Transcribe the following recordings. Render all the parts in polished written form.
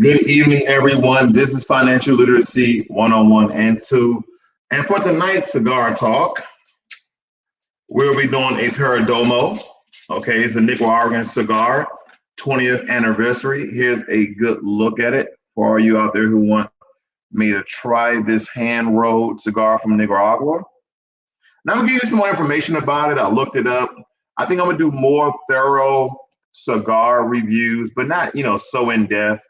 Good evening, everyone. This is Financial Literacy 101 and 2. And for tonight's Cigar Talk, we'll be doing a Perdomo. Okay, it's a Nicaraguan cigar, 20th anniversary. Here's a good look at it for all you out there who want me to try this hand-rolled cigar from Nicaragua. Now, I'm going to give you some more information about it. I looked it up. I think I'm going to do more thorough cigar reviews, but not, so in-depth.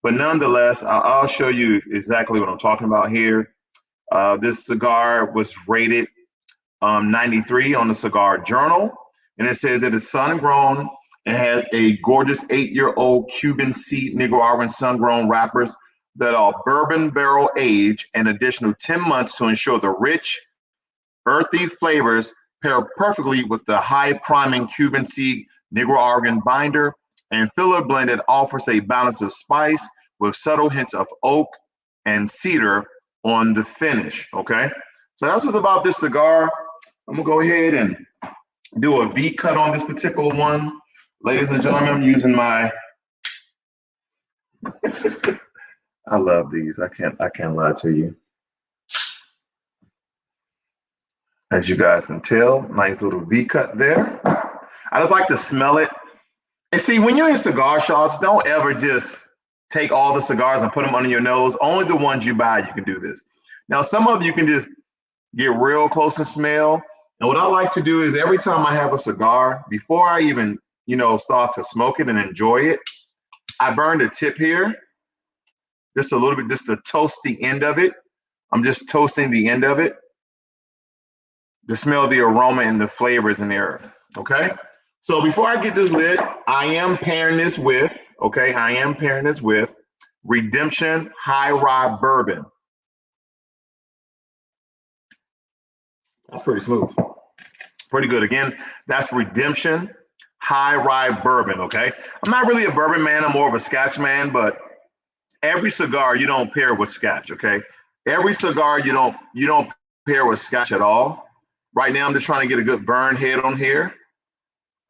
But nonetheless, I'll show you exactly what I'm talking about here. This cigar was rated 93 on the Cigar Journal, and it says that it's sun-grown and has a gorgeous 8-year-old Cuban seed Nicaraguan sun-grown wrappers that are bourbon barrel aged an additional 10 months to ensure the rich, earthy flavors pair perfectly with the high priming Cuban seed Nicaraguan binder and filler blend that offers a balance of spice with subtle hints of oak and cedar on the finish, okay? So that's what's about this cigar. I'm gonna go ahead and do a V cut on this particular one. Ladies and gentlemen, I'm using my, I love these, I can't lie to you. As you guys can tell, nice little V cut there. I just like to smell it. And see, when you're in cigar shops, don't ever just take all the cigars and put them under your nose. Only the ones you buy, you can do this. Now, some of you can just get real close and smell. And what I like to do is every time I have a cigar, before I even, start to smoke it and enjoy it, I burn the tip here, just a little bit, just to toast the end of it. I'm just toasting the end of it to smell the aroma and the flavors in the earth, okay? So before I get this lit, I am pairing this with Redemption High Rye Bourbon. That's pretty smooth. Pretty good. Again, that's Redemption High Rye Bourbon, okay? I'm not really a bourbon man. I'm more of a Scotch man, but every cigar you don't pair with Scotch, okay? Every cigar you don't pair with Scotch at all. Right now, I'm just trying to get a good burn head on here.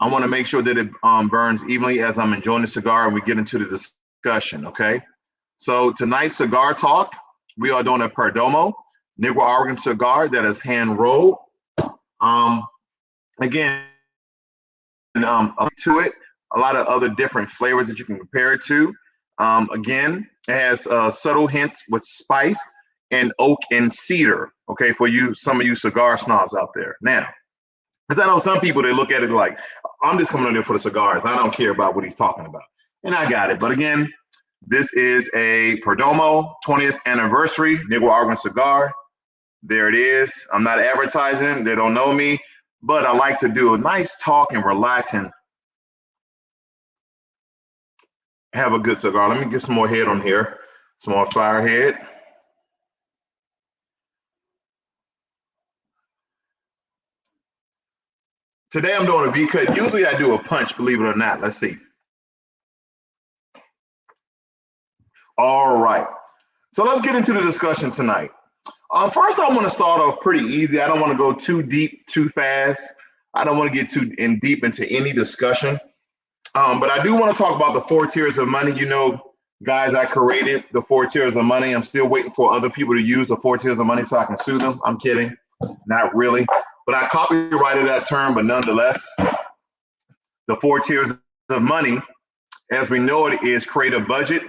I want to make sure that it burns evenly as I'm enjoying the cigar and we get into the discussion, okay? So tonight's Cigar Talk, we are doing a Perdomo, Nicaraguan cigar that is hand-rolled. Again, to it, a lot of other different flavors that you can compare it to. Again, it has subtle hints with spice and oak and cedar, okay, for you, some of you cigar snobs out there. Now, because I know some people, they look at it like, I'm just coming in there for the cigars. I don't care about what he's talking about. And I got it. But again, this is a Perdomo 20th anniversary Nicaraguan cigar. There it is. I'm not advertising. They don't know me. But I like to do a nice talk and relax and have a good cigar. Let me get some more head on here. Some more fire head. Today I'm doing a V cut. Usually I do a punch, believe it or not. Let's see. All right. So let's get into the discussion tonight. First, I want to start off pretty easy. I don't want to go too deep, too fast. I don't want to get too deep into any discussion. But I do want to talk about the 4 tiers of money. Guys, I created the 4 tiers of money. I'm still waiting for other people to use the 4 tiers of money so I can sue them. I'm kidding. Not really. But I copyrighted that term, but nonetheless, the 4 tiers of money, as we know it, is create a budget,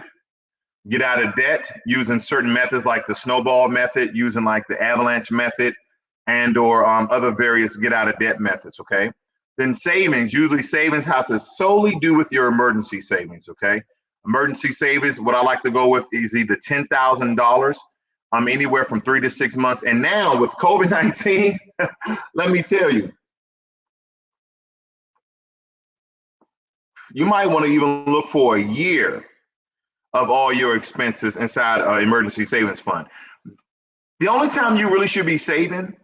get out of debt using certain methods like the snowball method, using like the avalanche method, and or other various get out of debt methods, okay? Then savings, usually savings have to solely do with your emergency savings, okay? Emergency savings, what I like to go with is either $10,000, anywhere from 3 to 6 months. And now with COVID-19, let me tell you, you might want to even look for a year of all your expenses inside an emergency savings fund. The only time you really should be saving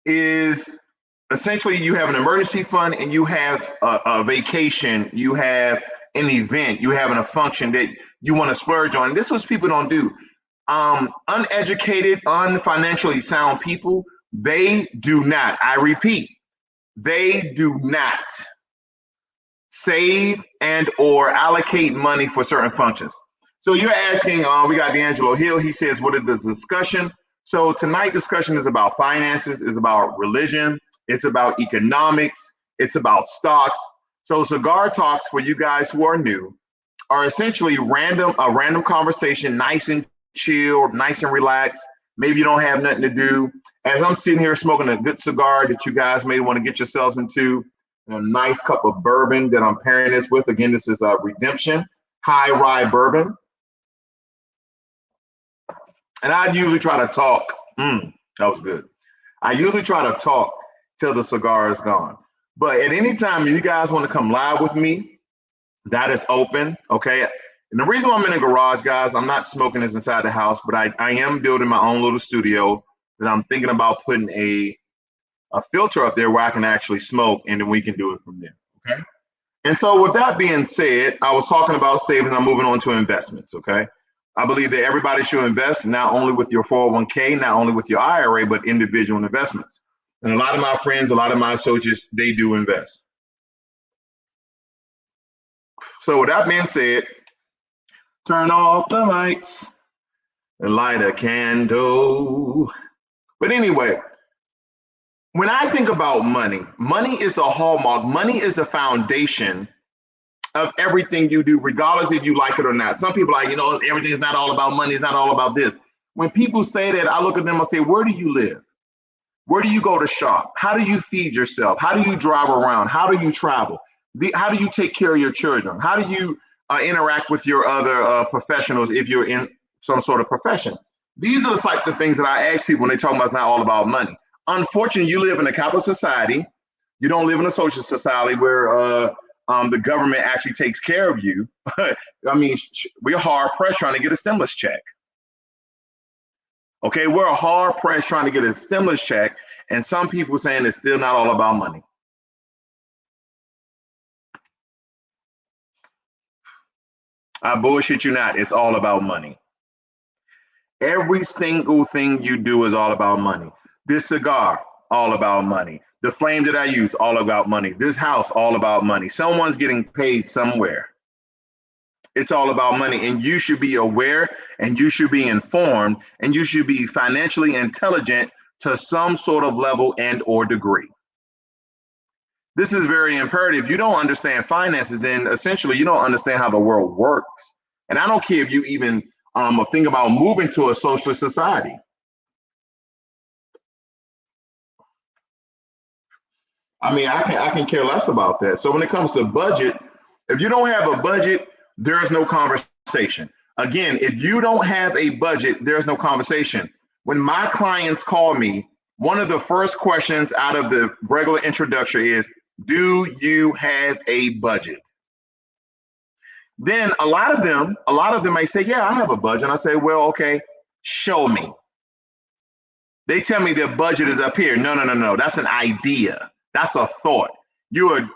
is essentially you have an emergency fund and you have a vacation, you have an event, you having a function that you want to splurge on. This is what people don't do. Uneducated, unfinancially sound people, they do not, I repeat, they do not save and or allocate money for certain functions. So you're asking, we got D'Angelo Hill. He says, what is this discussion? So tonight discussion is about finances, is about religion, it's about economics, it's about stocks. So Cigar Talks, for you guys who are new, are essentially a random conversation, nice and chill, nice and relaxed. Maybe you don't have nothing to do. As I'm sitting here smoking a good cigar that you guys may want to get yourselves into, and a nice cup of bourbon that I'm pairing this with. Again, this is a Redemption High Rye Bourbon. And I usually try to talk. That was good. I usually try to talk till the cigar is gone. But at any time you guys want to come live with me, that is open, okay? And the reason why I'm in the garage, guys, I'm not smoking this inside the house, but I am building my own little studio that I'm thinking about putting a filter up there where I can actually smoke, and then we can do it from there, okay? And so with that being said, I was talking about savings. I'm moving on to investments, okay? I believe that everybody should invest not only with your 401k, not only with your IRA, but individual investments. And a lot of my friends, a lot of my associates, they do invest. So with that being said, turn off the lights and light a candle. But anyway, when I think about money, money is the hallmark. Money is the foundation of everything you do, regardless if you like it or not. Some people are like, everything is not all about money. It's not all about this. When people say that, I look at them and say, where do you live? Where do you go to shop? How do you feed yourself? How do you drive around? How do you travel? How do you take care of your children? How do you interact with your other professionals if you're in some sort of profession? These are the type of things that I ask people when they talk about it's not all about money. Unfortunately, you live in a capitalist society. You don't live in a social society where the government actually takes care of you. I mean, we're hard pressed trying to get a stimulus check. Okay, we're hard pressed trying to get a stimulus check, and some people saying it's still not all about money. I bullshit you not. It's all about money. Every single thing you do is all about money. This cigar, all about money. The flame that I use, all about money. This house, all about money. Someone's getting paid somewhere. It's all about money, and you should be aware, and you should be informed, and you should be financially intelligent to some sort of level and or degree. This is very imperative. If you don't understand finances, then essentially you don't understand how the world works. And I don't care if you even think about moving to a socialist society. I mean, I can care less about that. So when it comes to budget, if you don't have a budget, there is no conversation. Again, if you don't have a budget, there's no conversation. When my clients call me, one of the first questions out of the regular introduction is, do you have a budget? Then a lot of them may say, yeah, I have a budget. And I say, well, okay, show me. They tell me their budget is up here. No. That's an idea. That's a thought. You are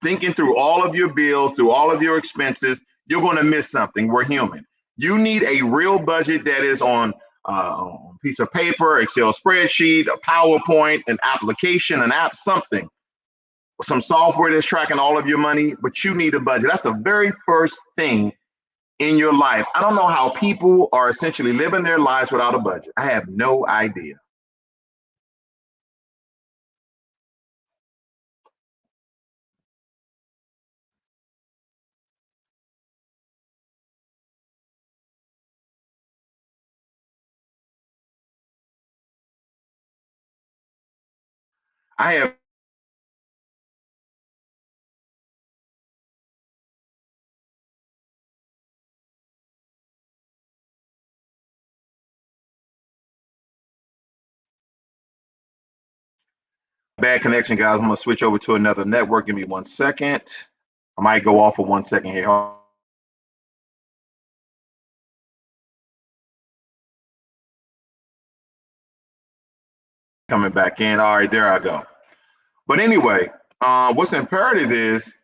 thinking through all of your bills, through all of your expenses. You're going to miss something. We're human. You need a real budget that is on a piece of paper, Excel spreadsheet, a PowerPoint, an application, an app, something. Some software that's tracking all of your money, but you need a budget. That's the very first thing in your life. I don't know how people are essentially living their lives without a budget. I have no idea. I have bad connection, guys. I'm gonna switch over to another network. Give me 1 second. I might go off for 1 second here. Coming back in. All right, there I go. But anyway, what's imperative is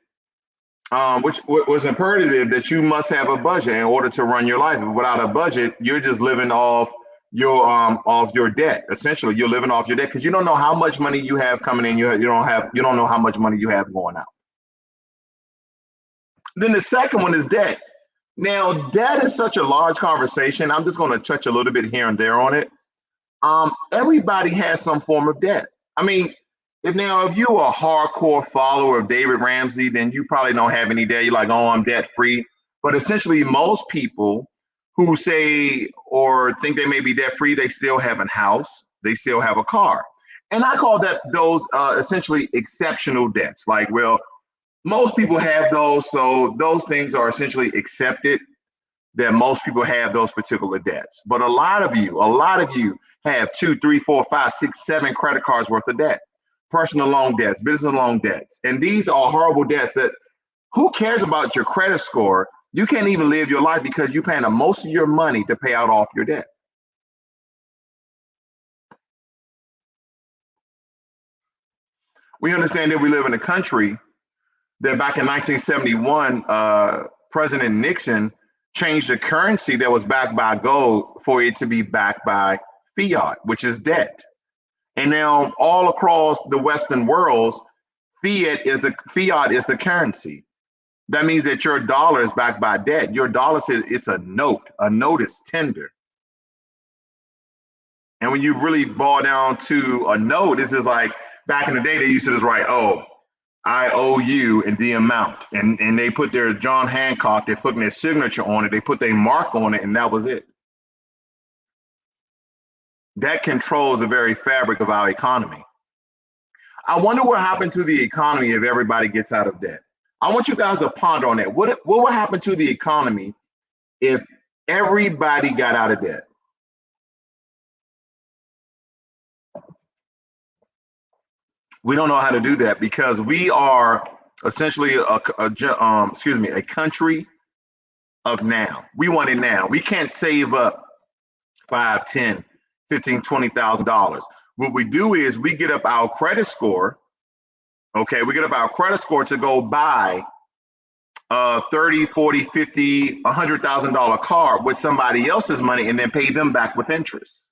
what's imperative that you must have a budget in order to run your life. Without a budget, you're just living off your debt. Essentially, you're living off your debt because you don't know how much money you have coming in. You don't know how much money you have going out. Then the second one is debt. Now, debt is such a large conversation. I'm just going to touch a little bit here and there on it. Everybody has some form of debt. I mean, if you're a hardcore follower of David Ramsey, then you probably don't have any debt. You're like, oh, I'm debt free. But essentially, most people who say or think they may be debt free, they still have a house, they still have a car. And I call those essentially exceptional debts. Like, well, most people have those, so those things are essentially accepted that most people have those particular debts. But a lot of you have 2, 3, 4, 5, 6, 7 credit cards worth of debt, personal loan debts, business loan debts. And these are horrible debts that who cares about your credit score? You can't even live your life because you're paying most of your money to pay out off your debt. We understand that we live in a country that back in 1971, President Nixon changed the currency that was backed by gold for it to be backed by fiat, which is debt. And now all across the Western world, fiat is the currency. That means that your dollar is backed by debt. Your dollar says it's a note. A note is tender. And when you really boil down to a note, this is like back in the day, they used to just write, oh, I owe you in the amount. And they put their John Hancock, they put their signature on it, they put their mark on it, and that was it. That controls the very fabric of our economy. I wonder what happened to the economy if everybody gets out of debt. I want you guys to ponder on that. What will happen to the economy if everybody got out of debt? We don't know how to do that because we are essentially a country of now. We want it now. We can't save up 5, 10, 15, $20,000. What we do is we get up our credit score. Okay, we get up our credit score to go buy a 30, 40, 50, $100,000 car with somebody else's money and then pay them back with interest.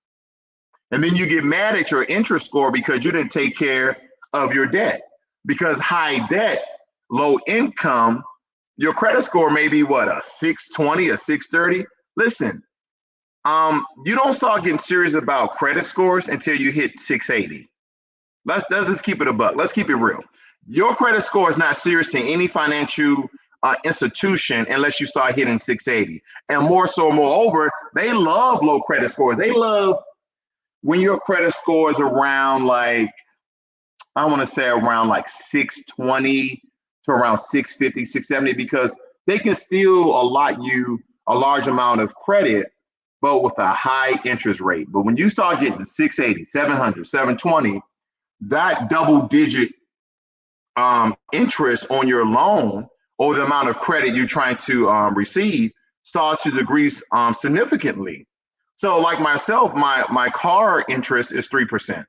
And then you get mad at your interest score because you didn't take care of your debt. Because high debt, low income, your credit score may be what, a 620, a 630. Listen, you don't start getting serious about credit scores until you hit 680. Let's just keep it a buck. Let's keep it real. Your credit score is not serious to any financial institution unless you start hitting 680. And moreover, they love low credit scores. They love when your credit score is around like, I want to say around like 620 to around 650, 670, because they can still allot you a large amount of credit, but with a high interest rate. But when you start getting 680, 700, 720, that double digit interest on your loan or the amount of credit you're trying to receive starts to decrease significantly. So like myself, my car interest is 3%.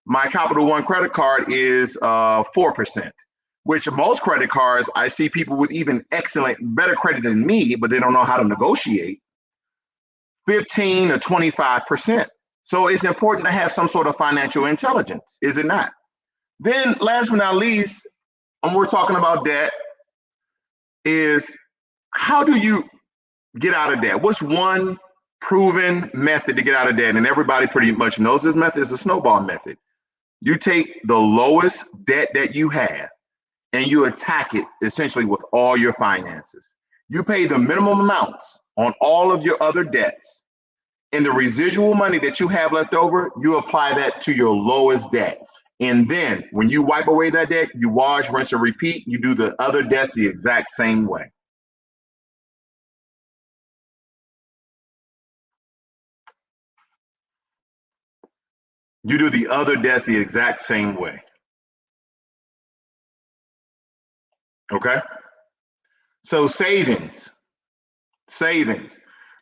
My Capital One credit card is 4%, which most credit cards, I see people with even better credit than me, but they don't know how to negotiate, 15 or 25%. So it's important to have some sort of financial intelligence, is it not? Then last but not least, when we're talking about debt, is how do you get out of debt? What's one proven method to get out of debt? And everybody pretty much knows this method is the snowball method. You take the lowest debt that you have and you attack it essentially with all your finances. You pay the minimum amounts on all of your other debts, and the residual money that you have left over, you apply that to your lowest debt. And then when you wipe away that debt, you wash, rinse, and repeat. You do the other debts the exact same way. You do the other debts the exact same way. Okay? So savings.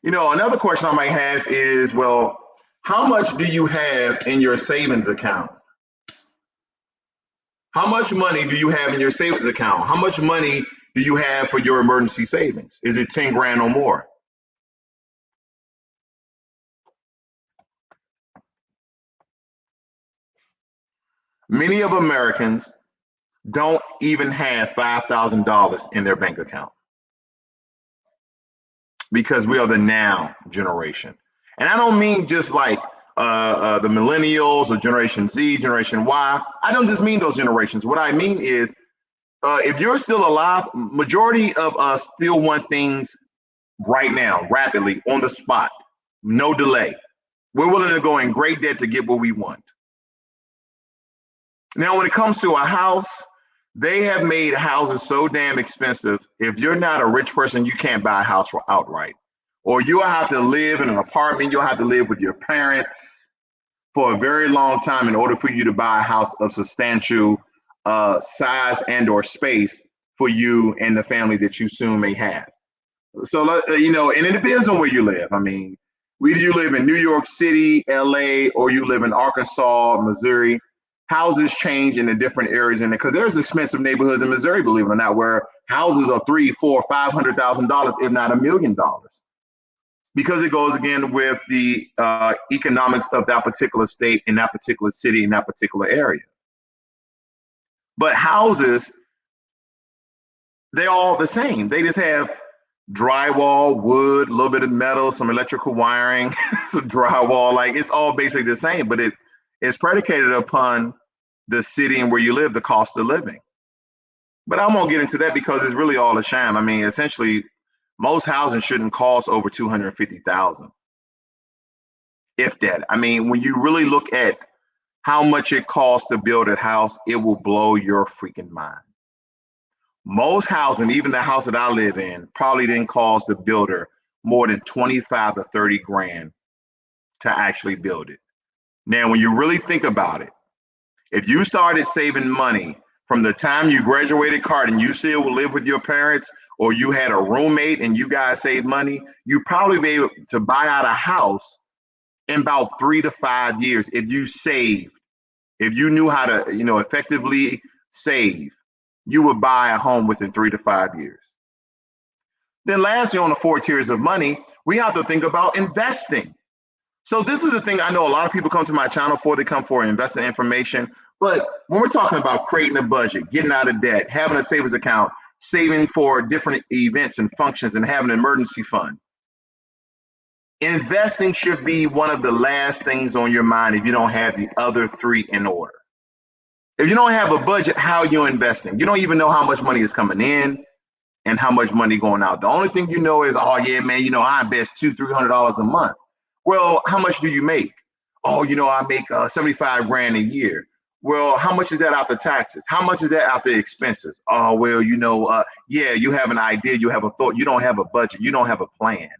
Another question I might have is, well, how much do you have in your savings account? How much money do you have in your savings account? How much money do you have for your emergency savings? Is it 10 grand or more? Many of Americans don't even have $5,000 in their bank account because we are the now generation. And I don't mean just like the millennials or Generation Z, Generation Y. I don't just mean those generations. What I mean is, if you're still alive, majority of us still want things right now, rapidly, on the spot, no delay. We're willing to go in great debt to get what we want. Now, when it comes to a house, they have made houses so damn expensive. If you're not a rich person, you can't buy a house outright. Or you'll have to live in an apartment, you'll have to live with your parents for a very long time in order for you to buy a house of substantial size and or space for you and the family that you soon may have. So, and it depends on where you live. I mean, whether you live in New York City, LA, or you live in Arkansas, Missouri, houses change in the different areas, and because there's expensive neighborhoods in Missouri, believe it or not, where houses are $300,000, $400,000, $500,000, if not $1 million, because it goes again with the economics of that particular state, in that particular city, in that particular area. But houses, they're all the same. They just have drywall, wood, a little bit of metal, some electrical wiring, some drywall. Like, it's all basically the same, but it's predicated upon the city and where you live, the cost of living. But I won't get into that because it's really all a sham. I mean, essentially, most housing shouldn't cost over $250,000, if that. I mean, when you really look at how much it costs to build a house, it will blow your freaking mind. Most housing, even the house that I live in, probably didn't cost the builder more than 25 to 30 grand to actually build it. Now, when you really think about it, if you started saving money from the time you graduated college and you still live with your parents, or you had a roommate and you guys saved money, you probably be able to buy out a house in about 3 to 5 years if you saved. If you knew how to, effectively save, you would buy a home within 3 to 5 years. Then lastly, on the 4 tiers of money, we have to think about investing. So this is the thing I know a lot of people come to my channel for. They come for investing information. But when we're talking about creating a budget, getting out of debt, having a savings account, saving for different events and functions, and having an emergency fund, investing should be one of the last things on your mind if you don't have the other 3 in order. If you don't have a budget, how are you investing? You don't even know how much money is coming in and how much money going out. The only thing you know is, oh yeah, man, I invest $200-300 a month. Well, how much do you make? Oh, I make 75 grand a year. Well, how much is that after taxes? How much is that after expenses? Oh, well, yeah, you have an idea, you have a thought, you don't have a budget, you don't have a plan.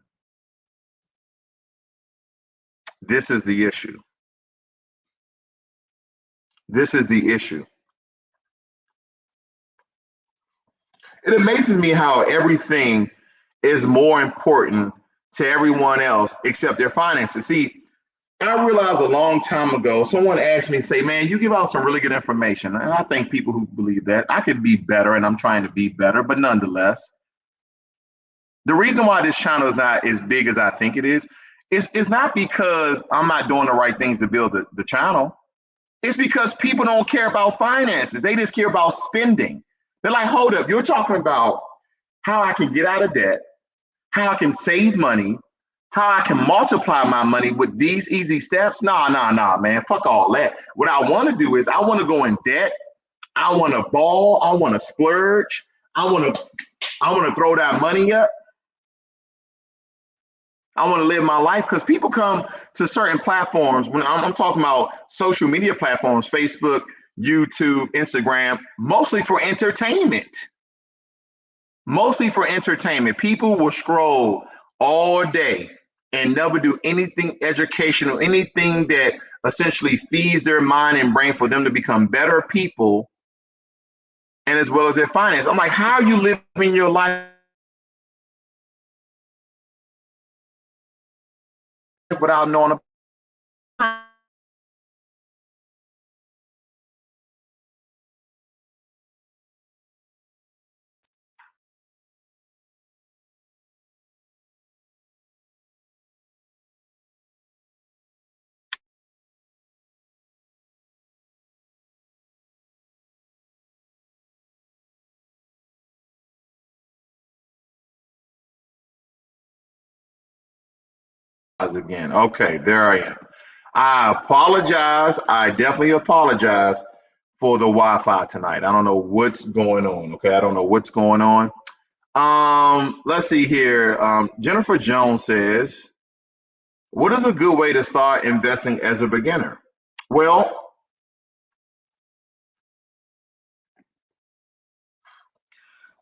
This is the issue. This is the issue. It amazes me how everything is more important to everyone else except their finances. See, I realized a long time ago, someone asked me, say, man, you give out some really good information. And I think people who believe that I could be better, and I'm trying to be better, but nonetheless, the reason why this channel is not as big as I think it is not because I'm not doing the right things to build the channel. It's because people don't care about finances. They just care about spending. They're like, hold up, you're talking about how I can get out of debt, how I can save money, how I can multiply my money with these easy steps. Nah, man, fuck all that. What I want to do is I want to go in debt. I want to ball. I want to splurge. I want to throw that money up. I want to live my life, because people come to certain platforms. When I'm talking about social media platforms, Facebook, YouTube, Instagram, mostly for entertainment. Mostly for entertainment. People will scroll all day and never do anything educational, anything that essentially feeds their mind and brain for them to become better people and as well as their finance. I'm like, how are you living your life without knowing again? Okay, there I am. I apologize. I definitely apologize for the Wi-Fi tonight. I don't know what's going on. Okay, I don't know what's going on. Let's see here. Jennifer Jones says, "What is a good way to start investing as a beginner?" Well,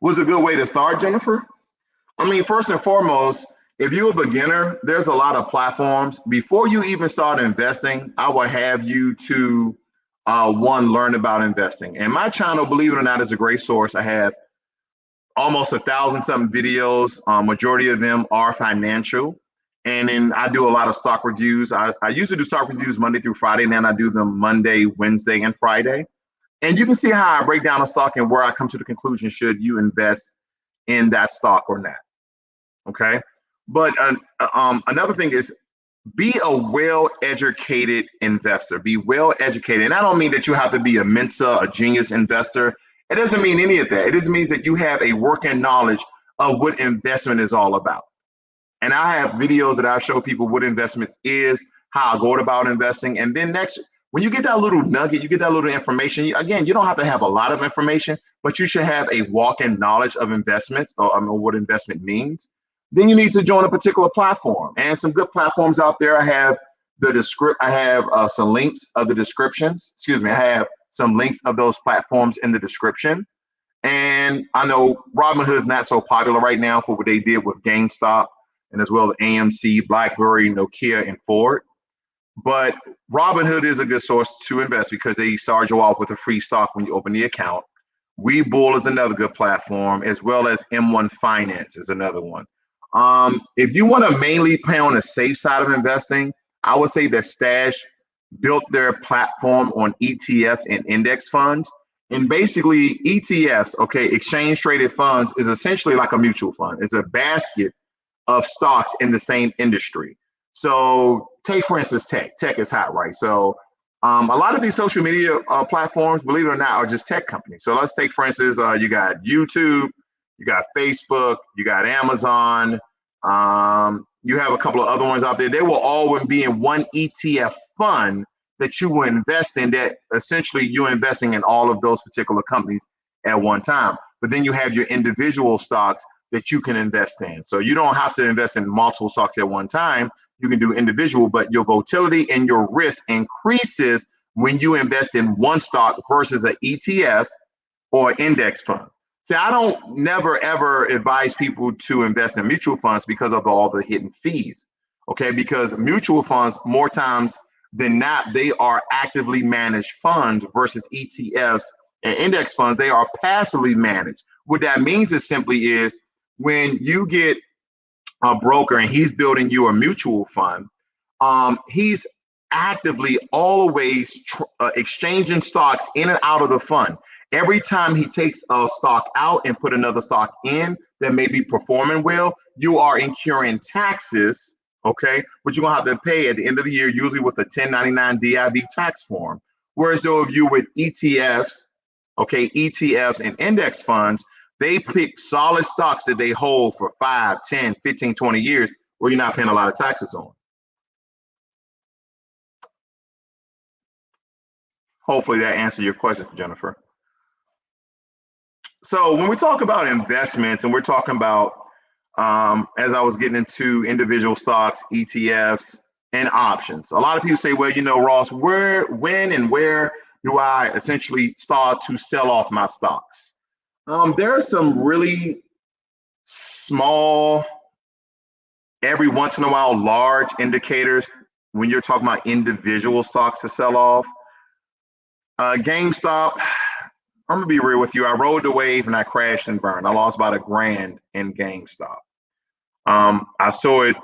what's a good way to start, Jennifer? I mean, first and foremost, if you're a beginner, there's a lot of platforms. Before you even start investing, I will have you to one, learn about investing. And my channel, believe it or not, is a great source. I have almost 1,000 something videos. Majority of them are financial. And then I do a lot of stock reviews. I usually do stock reviews Monday through Friday, and then I do them Monday, Wednesday, and Friday. And you can see how I break down a stock and where I come to the conclusion should you invest in that stock or not. Okay. But another thing is be a well-educated investor. Be well-educated. And I don't mean that you have to be a Mensa, a genius investor. It doesn't mean any of that. It just means that you have a working knowledge of what investment is all about. And I have videos that I show people what investments is, how I go about investing. And then next, when you get that little nugget, you get that little information. Again, you don't have to have a lot of information, but you should have a walk-in knowledge of investments or what investment means. Then you need to join a particular platform, and some good platforms out there. I have I have some links of the descriptions. Excuse me. I have some links of those platforms in the description. And I know Robinhood is not so popular right now for what they did with GameStop and as well as AMC, BlackBerry, Nokia, and Ford. But Robinhood is a good source to invest because they start you off with a free stock when you open the account. Webull is another good platform, as well as M1 Finance is another one. If you want to mainly play on the safe side of investing, I would say that Stash built their platform on ETF and index funds. And basically, ETFs, okay, exchange traded funds, is essentially like a mutual fund. It's a basket of stocks in the same industry. So take, for instance, tech. Tech is hot, right? So a lot of these social media platforms, believe it or not, are just tech companies. So let's take, for instance, you got YouTube, you got Facebook, you got Amazon, you have a couple of other ones out there. They will all be in one ETF fund that you will invest in, that essentially you're investing in all of those particular companies at one time. But then you have your individual stocks that you can invest in. So you don't have to invest in multiple stocks at one time. You can do individual, but your volatility and your risk increases when you invest in one stock versus an ETF or index fund. See, I don't never ever advise people to invest in mutual funds because of all the hidden fees. Okay, because mutual funds, more times than not, they are actively managed funds versus ETFs and index funds. They are passively managed. What that means is simply is when you get a broker and he's building you a mutual fund, he's actively always exchanging stocks in and out of the fund. Every time he takes a stock out and put another stock in that may be performing well, you are incurring taxes, okay, but you're gonna have to pay at the end of the year, usually with a 1099 DIV tax form. Whereas though if you with ETFs, okay, ETFs and index funds, they pick solid stocks that they hold for 5, 10, 15, 20 years where you're not paying a lot of taxes on. Hopefully that answered your question, Jennifer. So when we talk about investments and we're talking about, as I was getting into individual stocks, ETFs, and options, a lot of people say, well, you know, Ross, when and where do I essentially start to sell off my stocks? There are some really small, every once in a while, large indicators when you're talking about individual stocks to sell off. GameStop, I'm gonna be real with you. I rode the wave and I crashed and burned. I lost about $1,000 in GameStop. I saw it.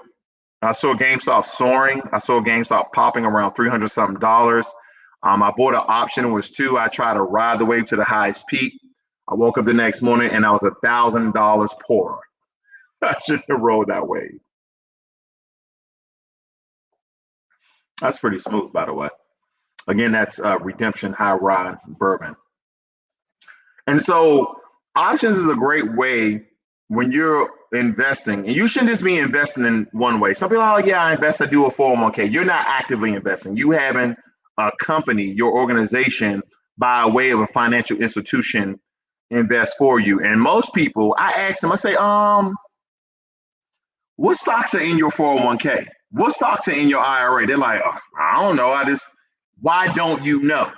I saw GameStop soaring. I saw GameStop popping around 300 something dollars. I bought an option. It was two. I tried to ride the wave to the highest peak. I woke up the next morning and I was $1,000 poorer. I shouldn't have rode that wave. That's pretty smooth, by the way. Again, that's Redemption High Ride Bourbon. And so options is a great way when you're investing, and you shouldn't just be investing in one way. Some people are like, yeah, I invest, I do a 401k. You're not actively investing. You having a company, your organization, by way of a financial institution, invest for you. And most people, I ask them, I say, what stocks are in your 401k? What stocks are in your IRA? They're like, oh, I don't know. Why don't you know?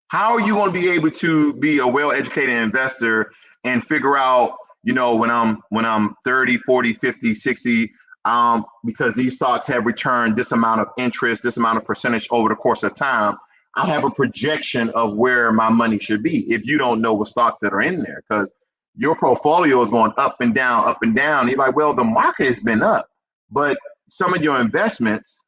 How are you going to be able to be a well-educated investor and figure out, when I'm 30, 40, 50, 60, because these stocks have returned this amount of interest, this amount of percentage over the course of time, I have a projection of where my money should be if you don't know what stocks that are in there, because your portfolio is going up and down, up and down. You're like, well, the market has been up, but some of your investments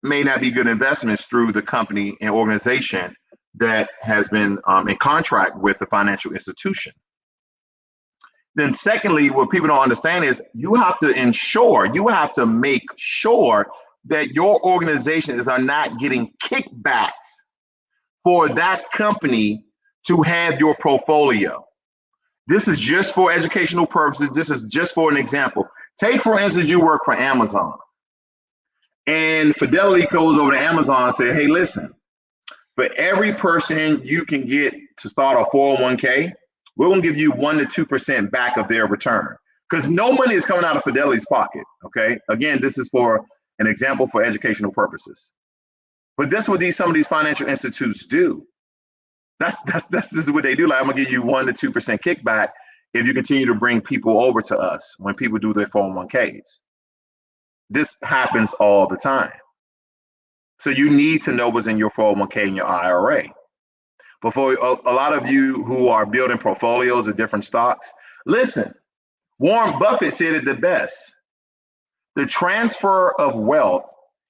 may not be good investments through the company and organization that has been in contract with the financial institution. Then secondly, what people don't understand is you have to make sure that your organizations are not getting kickbacks for that company to have your portfolio. This is just for educational purposes. This is just for an example. Take, for instance, you work for Amazon, and Fidelity goes over to Amazon and say, hey, listen, for every person you can get to start a 401k, we're going to give you 1% to 2% back of their return, because no money is coming out of Fidelity's pocket. Okay. Again, this is for an example for educational purposes. But that's what some of these financial institutes do. This is what they do. Like, I'm going to give you 1% to 2% kickback if you continue to bring people over to us when people do their 401ks. This happens all the time. So you need to know what's in your 401k and your IRA. Before a lot of you who are building portfolios of different stocks, listen, Warren Buffett said it the best. The transfer of wealth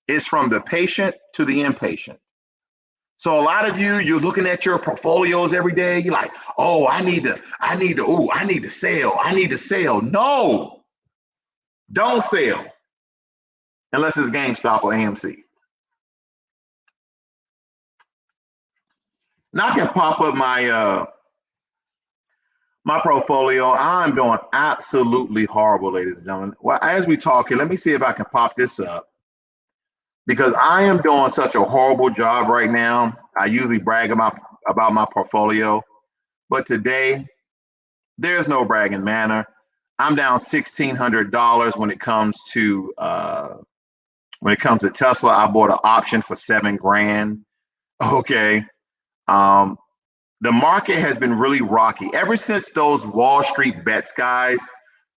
is from the patient to the impatient. So a lot of you're looking at your portfolios every day. You're like, oh, I need to sell. No, don't sell unless it's GameStop or AMC. Now I can pop up my my portfolio. I'm doing absolutely horrible, ladies and gentlemen. Well, as we talk here, let me see if I can pop this up, because I am doing such a horrible job right now. I usually brag about my portfolio, but today there's no bragging manner. I'm down $1,600 when it comes to Tesla. I bought an option for $7,000. Okay. The market has been really rocky ever since those Wall Street bets guys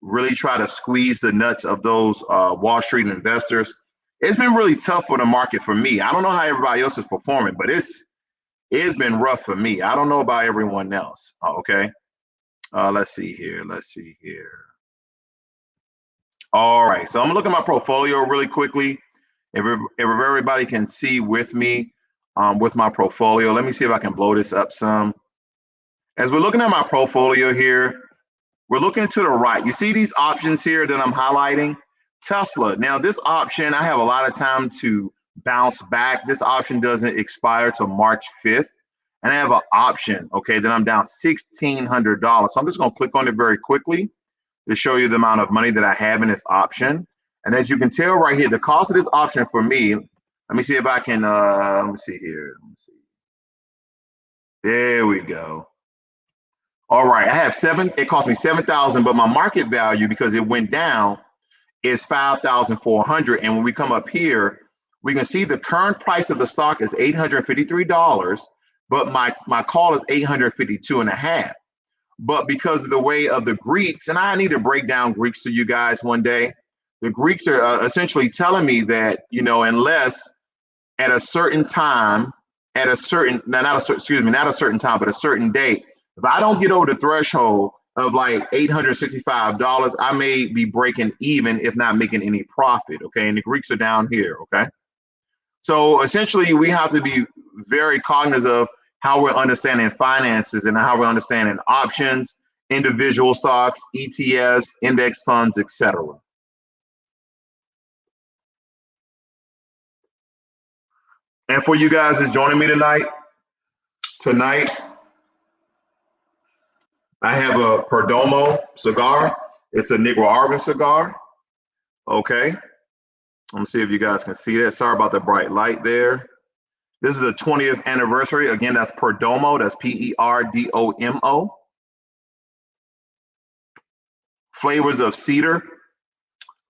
really try to squeeze the nuts of those Wall Street investors. It's been really tough for the market for me. I don't know how everybody else is performing, but it's been rough for me. I don't know about everyone else. Okay. Let's see here. All right. So I'm gonna look at my portfolio really quickly. If everybody can see with me, with my portfolio. Let me see if I can blow this up some. As we're looking at my portfolio here, we're looking to the right. You see these options here that I'm highlighting? Tesla. Now this option, I have a lot of time to bounce back. This option doesn't expire till March 5th. And I have an option, okay, that I'm down $1,600. So I'm just gonna click on it very quickly to show you the amount of money that I have in this option. And as you can tell right here, the cost of this option for me, let me see if I can, let me see here. There we go. All right, I have it cost me 7,000, but my market value, because it went down, is 5,400. And when we come up here, we can see the current price of the stock is $853, but my call is 852 and a half. But because of the way of the Greeks, and I need to break down Greeks to you guys one day, the Greeks are essentially telling me that, you know, unless at a certain time, at a certain, not a certain, excuse me, not a certain time, but a certain date, if I don't get over the threshold of like $865, I may be breaking even, if not making any profit. Okay. And the Greeks are down here. Okay. So essentially, we have to be very cognizant of how we're understanding finances and how we're understanding options, individual stocks, ETFs, index funds, etc. And for you guys that's joining me tonight, I have a Perdomo cigar. It's a Nicaraguan cigar. Okay. Let me see if you guys can see that. Sorry about the bright light there. This is the 20th anniversary. Again, that's Perdomo. That's Perdomo. Flavors of cedar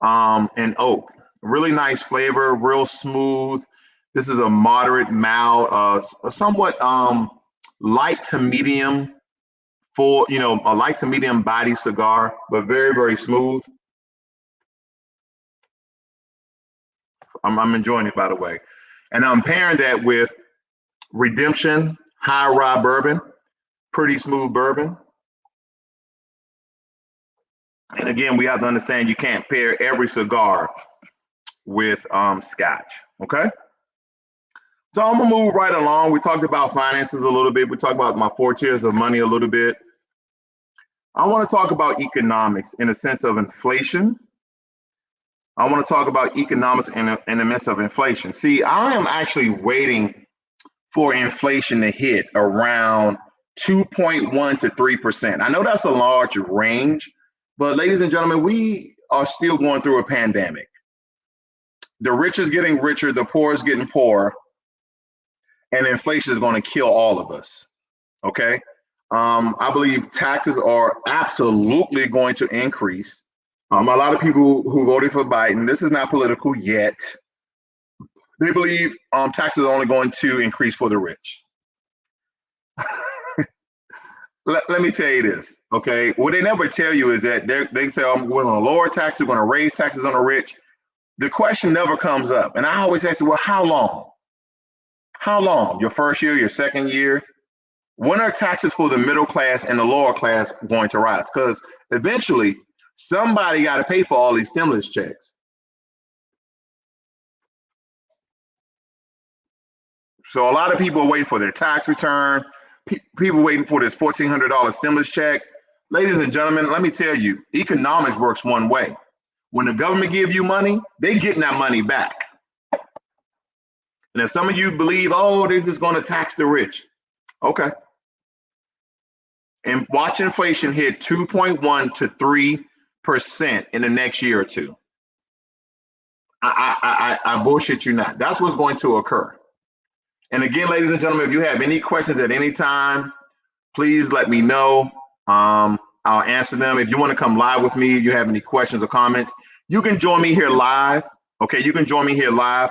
and oak. Really nice flavor, real smooth. This is a moderate, mild, a somewhat light to medium full, you know, a light to medium body cigar, but very, very smooth. I'm enjoying it, by the way. And I'm pairing that with Redemption High Rye Bourbon, pretty smooth bourbon. And again, we have to understand you can't pair every cigar with scotch, okay? So I'm gonna move right along. We talked about finances a little bit. We talked about my 4 tiers of money a little bit. I want to talk about economics in the sense of inflation. I want to talk about economics in the midst of inflation. See, I am actually waiting for inflation to hit around 2.1 to 3%. I know that's a large range, but ladies and gentlemen, we are still going through a pandemic. The rich is getting richer, the poor is getting poorer, and inflation is going to kill all of us. Okay. I believe taxes are absolutely going to increase. A lot of people who voted for Biden, this is not political yet, they believe taxes are only going to increase for the rich. Let me tell you this, okay? What they never tell you is that they tell them we're going to lower taxes, we're going to raise taxes on the rich. The question never comes up. And I always ask, well, how long? How long? Your first year, your second year? When are taxes for the middle class and the lower class going to rise? Because eventually, somebody got to pay for all these stimulus checks. So a lot of people are waiting for their tax return. People waiting for this $1,400 stimulus check. Ladies and gentlemen, let me tell you, economics works one way. When the government give you money, they getting that money back. And if some of you believe, oh, they're just going to tax the rich. Okay. And watch inflation hit 2.1 to 3% in the next year or two. I bullshit you not. That's what's going to occur. And again, ladies and gentlemen, if you have any questions at any time, please let me know. I'll answer them. If you want to come live with me, if you have any questions or comments, you can join me here live. Okay, you can join me here live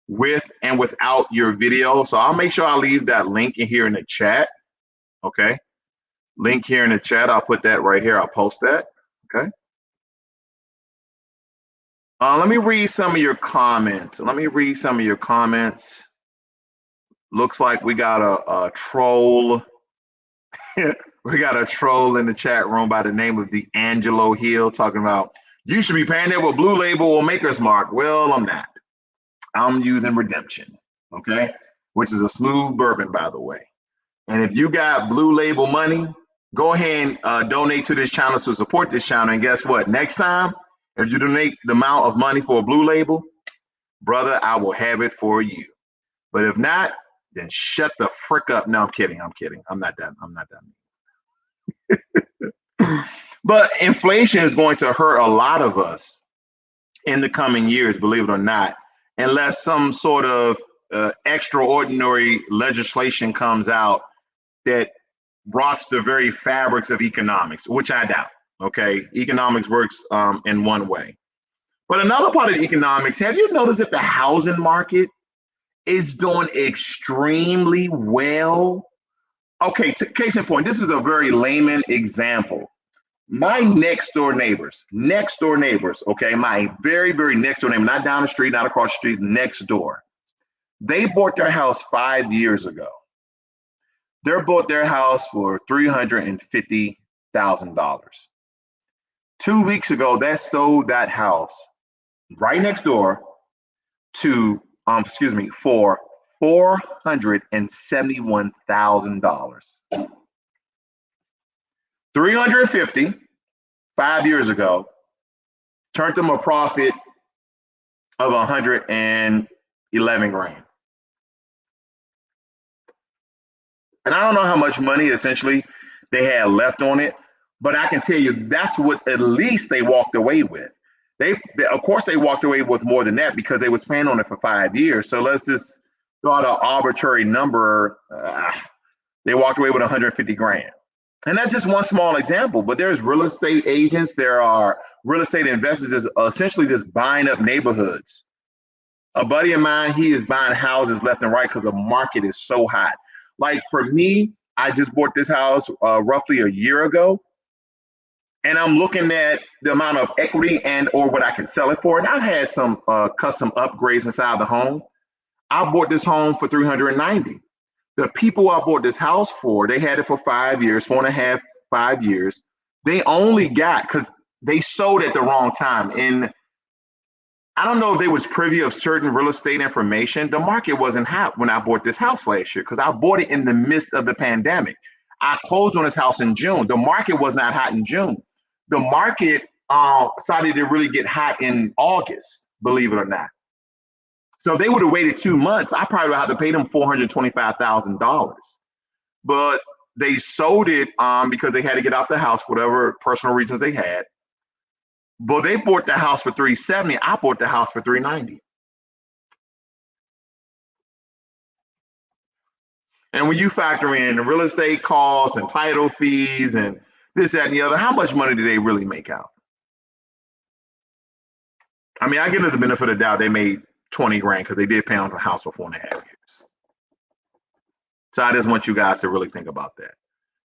with and without your video. So I'll make sure I leave that link in here in the chat. Okay, link here in the chat. I'll put that right here. I'll post that. Okay. Let me read some of your comments. Looks like we got a troll. We got a troll in the chat room by the name of D'Angelo Hill talking about you should be paying it with Blue Label or Maker's Mark. Well, I'm not. I'm using Redemption, okay, which is a smooth bourbon, by the way. And if you got Blue Label money, go ahead and donate to this channel to support this channel. And guess what? Next time, if you donate the amount of money for a Blue Label, brother, I will have it for you. But if not, then shut the frick up. No, I'm kidding. I'm not done. But inflation is going to hurt a lot of us in the coming years, believe it or not, unless some sort of extraordinary legislation comes out that rocks the very fabrics of economics, which I doubt. Okay, economics works in one way. But another part of economics, have you noticed that the housing market is doing extremely well? Okay, case in point, this is a very layman example. My next door neighbors, okay, my very, very next door neighbor, not down the street, not across the street, next door. They bought their house 5 years ago. They bought their house for $350,000. 2 weeks ago, they sold that house right next door to, for $471,000. 350 5 years ago turned them a profit of 111 grand. And I don't know how much money essentially they had left on it, but I can tell you that's what at least they walked away with. They of course they walked away with more than that because they was paying on it for 5 years. So let's just throw out an arbitrary number. They walked away with 150 grand. And that's just one small example, but there's real estate agents, there are real estate investors essentially just buying up neighborhoods. A buddy of mine, he is buying houses left and right because the market is so hot. Like for me, I just bought this house roughly a year ago, and I'm looking at the amount of equity and or what I can sell it for. And I've had some custom upgrades inside the home. I bought this home for 390. The people I bought this house for, they had it for 5 years, 4.5, 5 years. They only got, because they sold at the wrong time. And I don't know if they was privy of certain real estate information. The market wasn't hot when I bought this house last year because I bought it in the midst of the pandemic. I closed on this house in June. The market was not hot in June. The market started to really get hot in August, believe it or not. So if they would have waited 2 months, I probably would have to pay them $425,000. But they sold it because they had to get out the house, whatever personal reasons they had. But they bought the house for 370. I bought the house for 390. And when you factor in the real estate costs and title fees and this, that, and the other, how much money do they really make out? I mean, I give them the benefit of the doubt. They made 20 grand because they did pay on the house for 4.5 years. So I just want you guys to really think about that.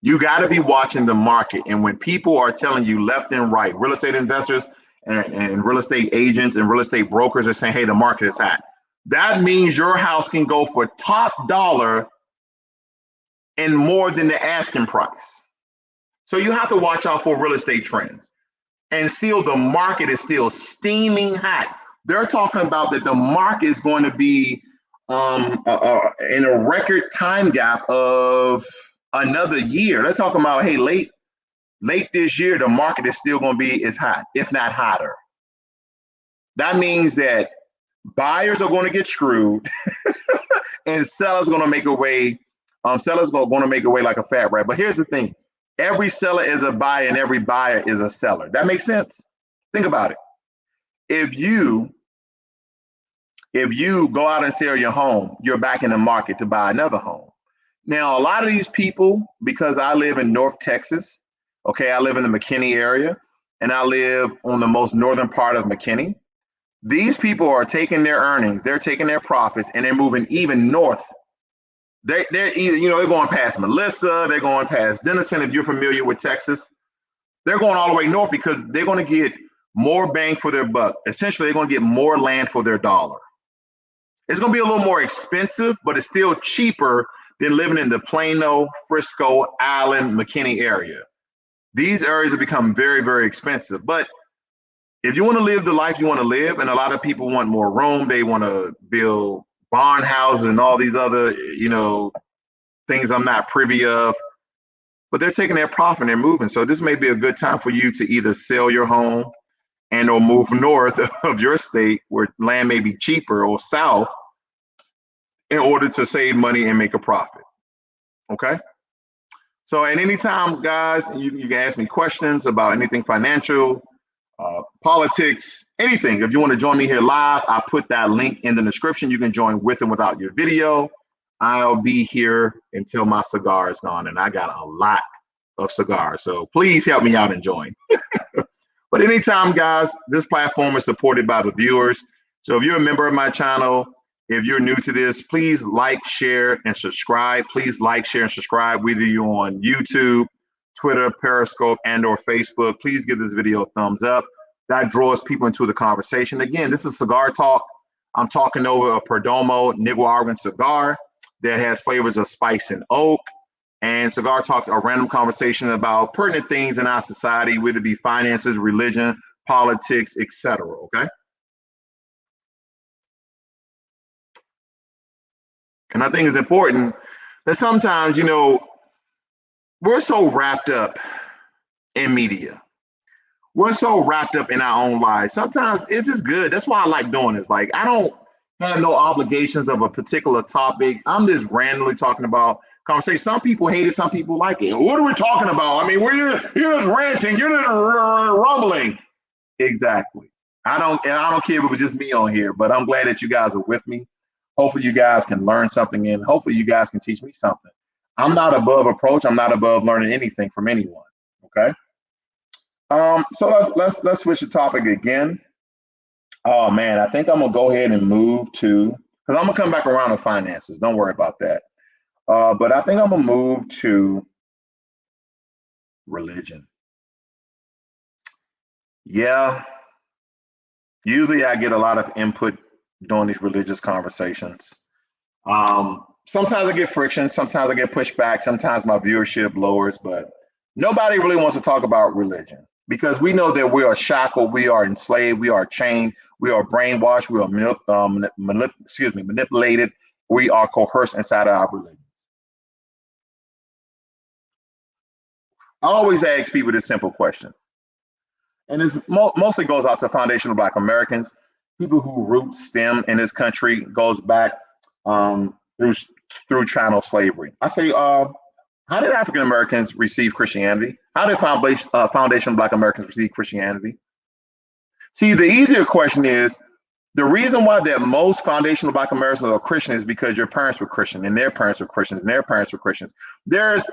You got to be watching the market. And when people are telling you left and right, real estate investors and real estate agents and real estate brokers are saying, hey, the market is hot. That means your house can go for top dollar and more than the asking price. So you have to watch out for real estate trends. And still, the market is still steaming hot. They're talking about that the market is going to be in a record time gap of another year. They're talking about, hey, late this year, the market is still going to be as hot, if not hotter. That means that buyers are going to get screwed and sellers are going to make away. Sellers are going to make away like a fat rat. But here's the thing. Every seller is a buyer and every buyer is a seller. That makes sense. Think about it. If you go out and sell your home, you're back in the market to buy another home. Now, a lot of these people, because I live in North Texas, okay, I live in the McKinney area, and I live on the most northern part of McKinney. These people are taking their earnings, they're taking their profits, and they're moving even north. They're either, they're going past Melissa, they're going past Denison, if you're familiar with Texas. They're going all the way north because they're going to get more bang for their buck. Essentially, they're going to get more land for their dollar. It's going to be a little more expensive, but it's still cheaper than living in the Plano, Frisco, Allen, McKinney area. These areas have become very, very expensive. But if you want to live the life you want to live, and a lot of people want more room, they want to build barn houses and all these other, things I'm not privy of, but they're taking their profit and they're moving. So this may be a good time for you to either sell your home and or move north of your state where land may be cheaper, or south, in order to save money and make a profit. Okay. So at any time, guys, you can ask me questions about anything financial, politics, anything. If you want to join me here live, I put that link in the description. You can join with and without your video. I'll be here until my cigar is gone, and I got a lot of cigars. So please help me out and join. But anytime, guys, this platform is supported by the viewers. So if you're a member of my channel, if you're new to this, please like, share, and subscribe. Please like, share, and subscribe, whether you're on YouTube, Twitter, Periscope, and or Facebook. Please give this video a thumbs up. That draws people into the conversation. Again, this is Cigar Talk. I'm talking over a Perdomo Nicaraguan cigar that has flavors of spice and oak. And Cigar Talks are random conversation about pertinent things in our society, whether it be finances, religion, politics, etc. Okay. And I think it's important that sometimes, we're so wrapped up in media. We're so wrapped up in our own lives. Sometimes it's just good. That's why I like doing this. Like, I don't have no obligations of a particular topic. I'm just randomly talking about conversation. Some people hate it. Some people like it. What are we talking about? I mean, you're just ranting. You're just rumbling. Exactly. I don't care if it was just me on here, but I'm glad that you guys are with me. Hopefully you guys can learn something, and hopefully you guys can teach me something. I'm not above approach. I'm not above learning anything from anyone. Okay. So let's switch the topic again. Oh man, I think I'm gonna go ahead and move to, because I'm gonna come back around to finances. Don't worry about that. But I think I'm gonna move to religion. Yeah, usually I get a lot of input during these religious conversations. Sometimes I get friction, sometimes I get pushback, sometimes my viewership lowers, but nobody really wants to talk about religion because we know that we are shackled, we are enslaved, we are chained, we are brainwashed, we are manipulated, we are coerced inside of our religions. I always ask people this simple question, and it mostly goes out to foundational Black Americans, people who root stem in this country goes back through chattel slavery. I say, how did African Americans receive Christianity? How did foundational Black Americans receive Christianity? See, the easier question is, the reason why that most foundational Black Americans are Christian is because your parents were Christian, and their parents were Christians, and their parents were Christians. There's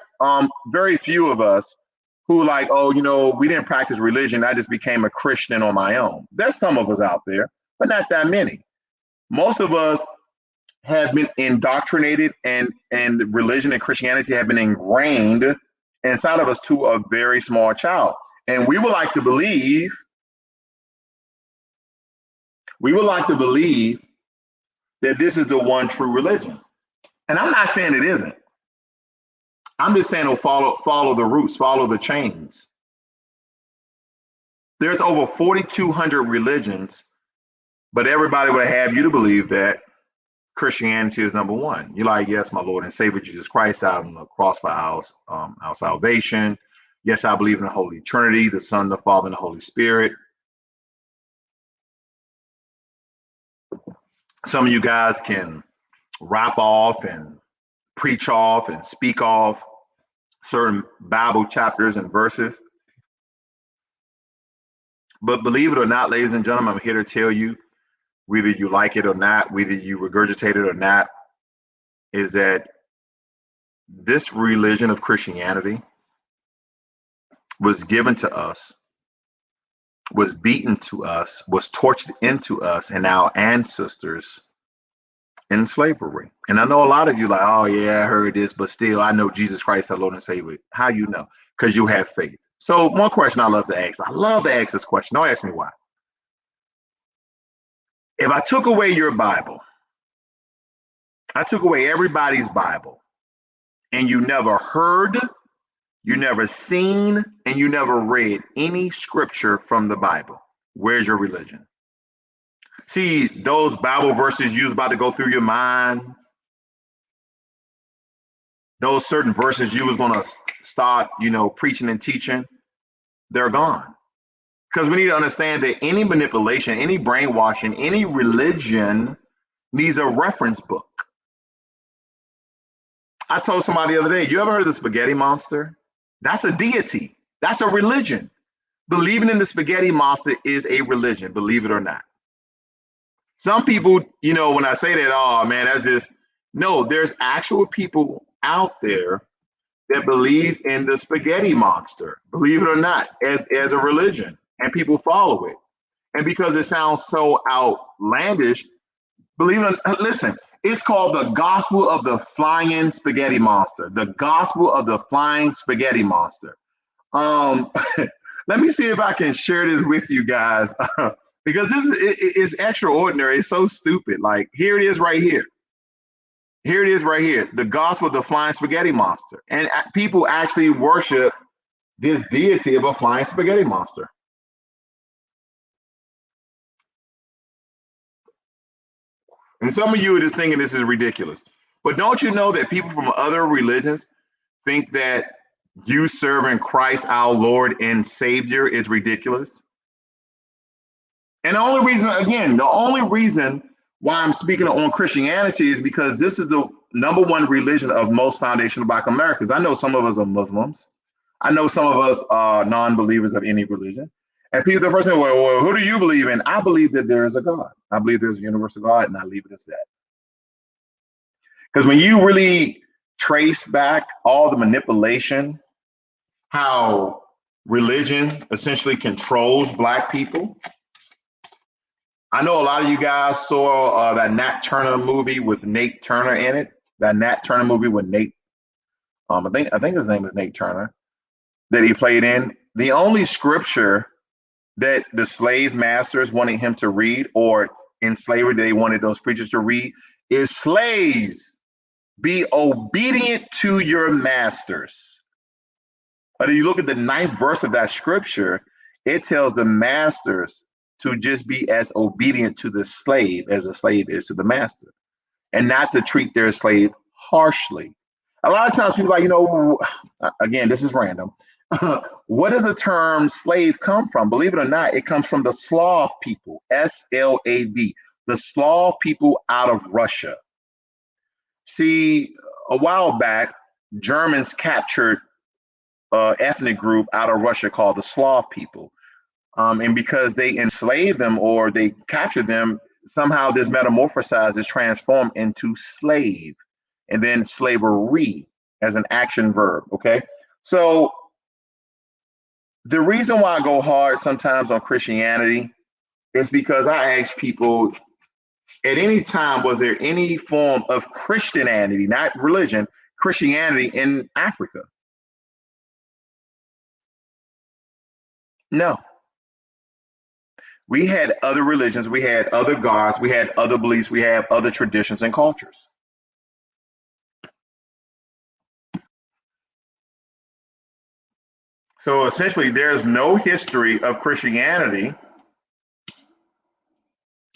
very few of us who like, oh, we didn't practice religion. I just became a Christian on my own. There's some of us out there, but not that many. Most of us have been indoctrinated, and religion and Christianity have been ingrained inside of us to a very small child. And we would like to believe that this is the one true religion. And I'm not saying it isn't. I'm just saying, follow the roots, follow the chains. There's over 4,200 religions, but everybody would have you to believe that Christianity is number one. You're like, yes, my Lord and Savior Jesus Christ out on the cross for our salvation. Yes, I believe in the Holy Trinity, the Son, the Father, and the Holy Spirit. Some of you guys can rap off and preach off and speak off certain Bible chapters and verses. But believe it or not, ladies and gentlemen, I'm here to tell you, whether you like it or not, whether you regurgitate it or not, is that this religion of Christianity was given to us, was beaten to us, was tortured into us and our ancestors in slavery. And I know a lot of you like, oh yeah, I heard this, but still I know Jesus Christ, our Lord and Savior. How you know? Because you have faith. So one question I love to ask this question. Don't ask me why. If I took away your Bible, I took away everybody's Bible, and you never heard, you never seen, and you never read any scripture from the Bible, where's your religion? See, those Bible verses you was about to go through your mind, those certain verses you was going to start, preaching and teaching, they're gone. Because we need to understand that any manipulation, any brainwashing, any religion needs a reference book. I told somebody the other day, you ever heard of the spaghetti monster? That's a deity. That's a religion. Believing in the spaghetti monster is a religion, believe it or not. Some people, when I say that, oh man, that's just, no, there's actual people out there that believes in the spaghetti monster, believe it or not, as a religion. and people follow it. And because it sounds so outlandish, believe it or not, listen, it's called the gospel of the flying spaghetti monster. The gospel of the flying spaghetti monster. Um, Let me see if I can share this with you guys because this is extraordinary. It's so stupid. Like, here it is right here. Here it is right here. The gospel of the flying spaghetti monster. And people actually worship this deity of a flying spaghetti monster. And some of you are just thinking this is ridiculous. But don't you know that people from other religions think that you serving Christ, our Lord and Savior, is ridiculous? And the only reason, again, the only reason why I'm speaking on Christianity is because this is the number one religion of most foundational Black Americans. I know some of us are Muslims. I know some of us are non-believers of any religion. And people, the first thing, well, who do you believe in? I believe that there is a God. I believe there's a universal God, and I leave it as that. Because when you really trace back all the manipulation, how religion essentially controls Black people. I know a lot of you guys saw that Nat Turner movie with Nate Turner in it. That Nat Turner movie with Nate, I think his name is Nate Turner, that he played in. The only scripture that the slave masters wanted him to read, or in slavery they wanted those preachers to read, is slaves, be obedient to your masters. But if you look at the 9th verse of that scripture, it tells the masters to just be as obedient to the slave as a slave is to the master, and not to treat their slave harshly. A lot of times people are like, again, this is random. What does the term slave come from? Believe it or not, it comes from the Slav people, S-L-A-V, the Slav people out of Russia. See, a while back, Germans captured ethnic group out of Russia called the Slav people. And because they enslaved them or they captured them, somehow this metamorphosized, is transformed into slave, and then slavery as an action verb. Okay. So the reason why I go hard sometimes on Christianity is because I ask people, at any time, was there any form of Christianity, not religion, Christianity in Africa? No. We had other religions, we had other gods, we had other beliefs, we have other traditions and cultures. So essentially, there's no history of Christianity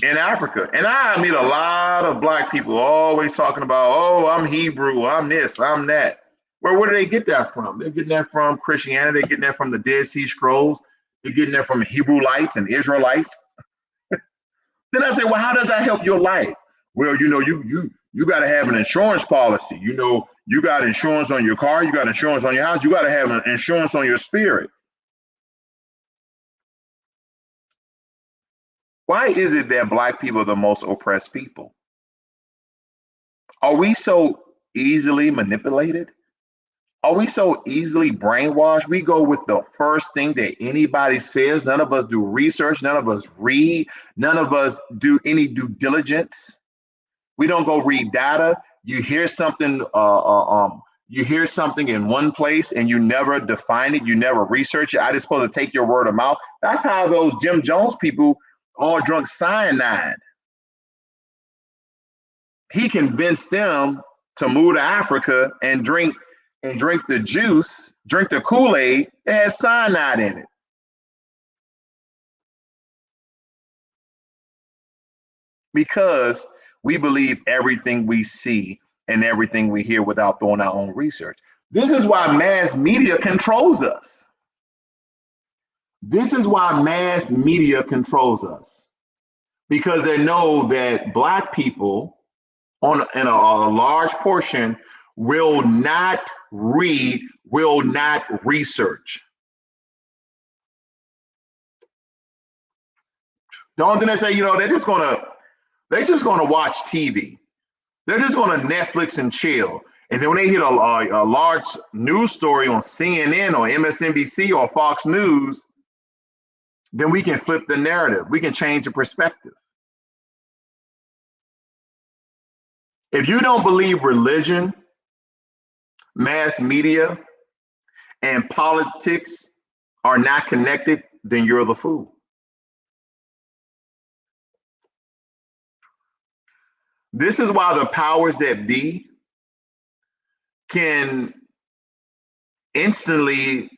in Africa. And I meet a lot of Black people always talking about, oh, I'm Hebrew, I'm this, I'm that. Well, where do they get that from? They're getting that from Christianity, they're getting that from the Dead Sea Scrolls, they're getting that from Hebrewites and Israelites. Then I say, well, how does that help your life? Well, you got to have an insurance policy. You got insurance on your car, you got insurance on your house, you got to have an insurance on your spirit. Why is it that Black people are the most oppressed people? Are we so easily manipulated? Are we so easily brainwashed? We go with the first thing that anybody says. None of us do research. None of us read. None of us do any due diligence. We don't go read data. You hear something. You hear something in one place and you never define it. You never research it. I just supposed to take your word of mouth. That's how those Jim Jones people all drunk cyanide. He convinced them to move to Africa and drink the juice, drink the Kool-Aid that has cyanide in it. Because we believe everything we see and everything we hear without doing our own research. This is why mass media controls us. This is why mass media controls us. Because they know that Black people in a large portion will not read, will not research. The only thing they say, they're just gonna watch TV. They're just gonna Netflix and chill. And then when they hit a large news story on CNN or MSNBC or Fox News, then we can flip the narrative. We can change the perspective. If you don't believe religion, mass media, and politics are not connected, then you're the fool. This is why the powers that be can instantly,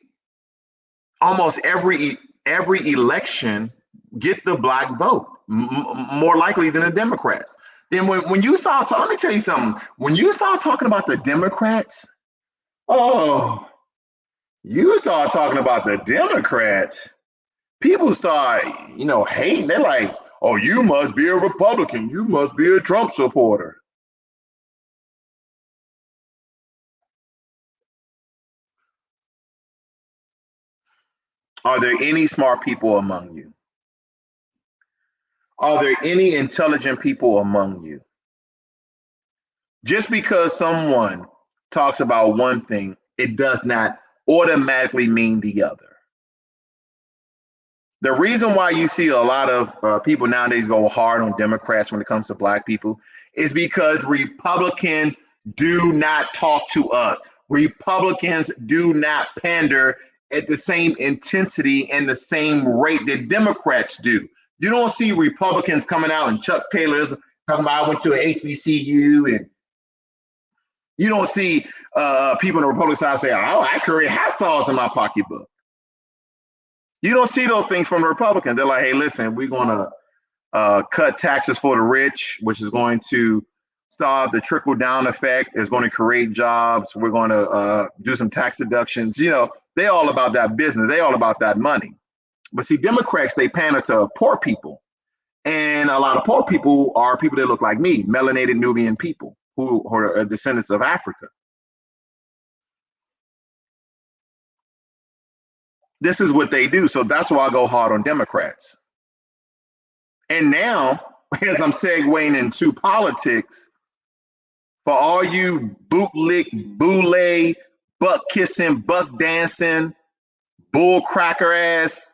almost every election, get the black vote more likely than the Democrats. Then when you start talking, let me tell you something. When you start talking about the Democrats, oh, you start talking about the Democrats, people start, hating. They're like, oh, you must be a Republican. You must be a Trump supporter. Are there any smart people among you? Are there any intelligent people among you? Just because someone talks about one thing, it does not automatically mean the other. The reason why you see a lot of people nowadays go hard on Democrats when it comes to black people is because Republicans do not talk to us. Republicans do not pander at the same intensity and the same rate that Democrats do. You don't see Republicans coming out and Chuck Taylor's talking about I went to an HBCU, and you don't see people on the Republican side say, oh, I carry hot sauce in my pocketbook. You don't see those things from the Republicans. They're like, hey, listen, we're going to cut taxes for the rich, which is going to stop the trickle down effect, is going to create jobs. We're going to do some tax deductions. They're all about that business. They're all about that money. But see, Democrats, they pander to poor people. And a lot of poor people are people that look like me, melanated Nubian people who are descendants of Africa. This is what they do. So that's why I go hard on Democrats. And now, as I'm segueing into politics, for all you bootlick, boule, butt kissing, buck dancing, bull cracker ass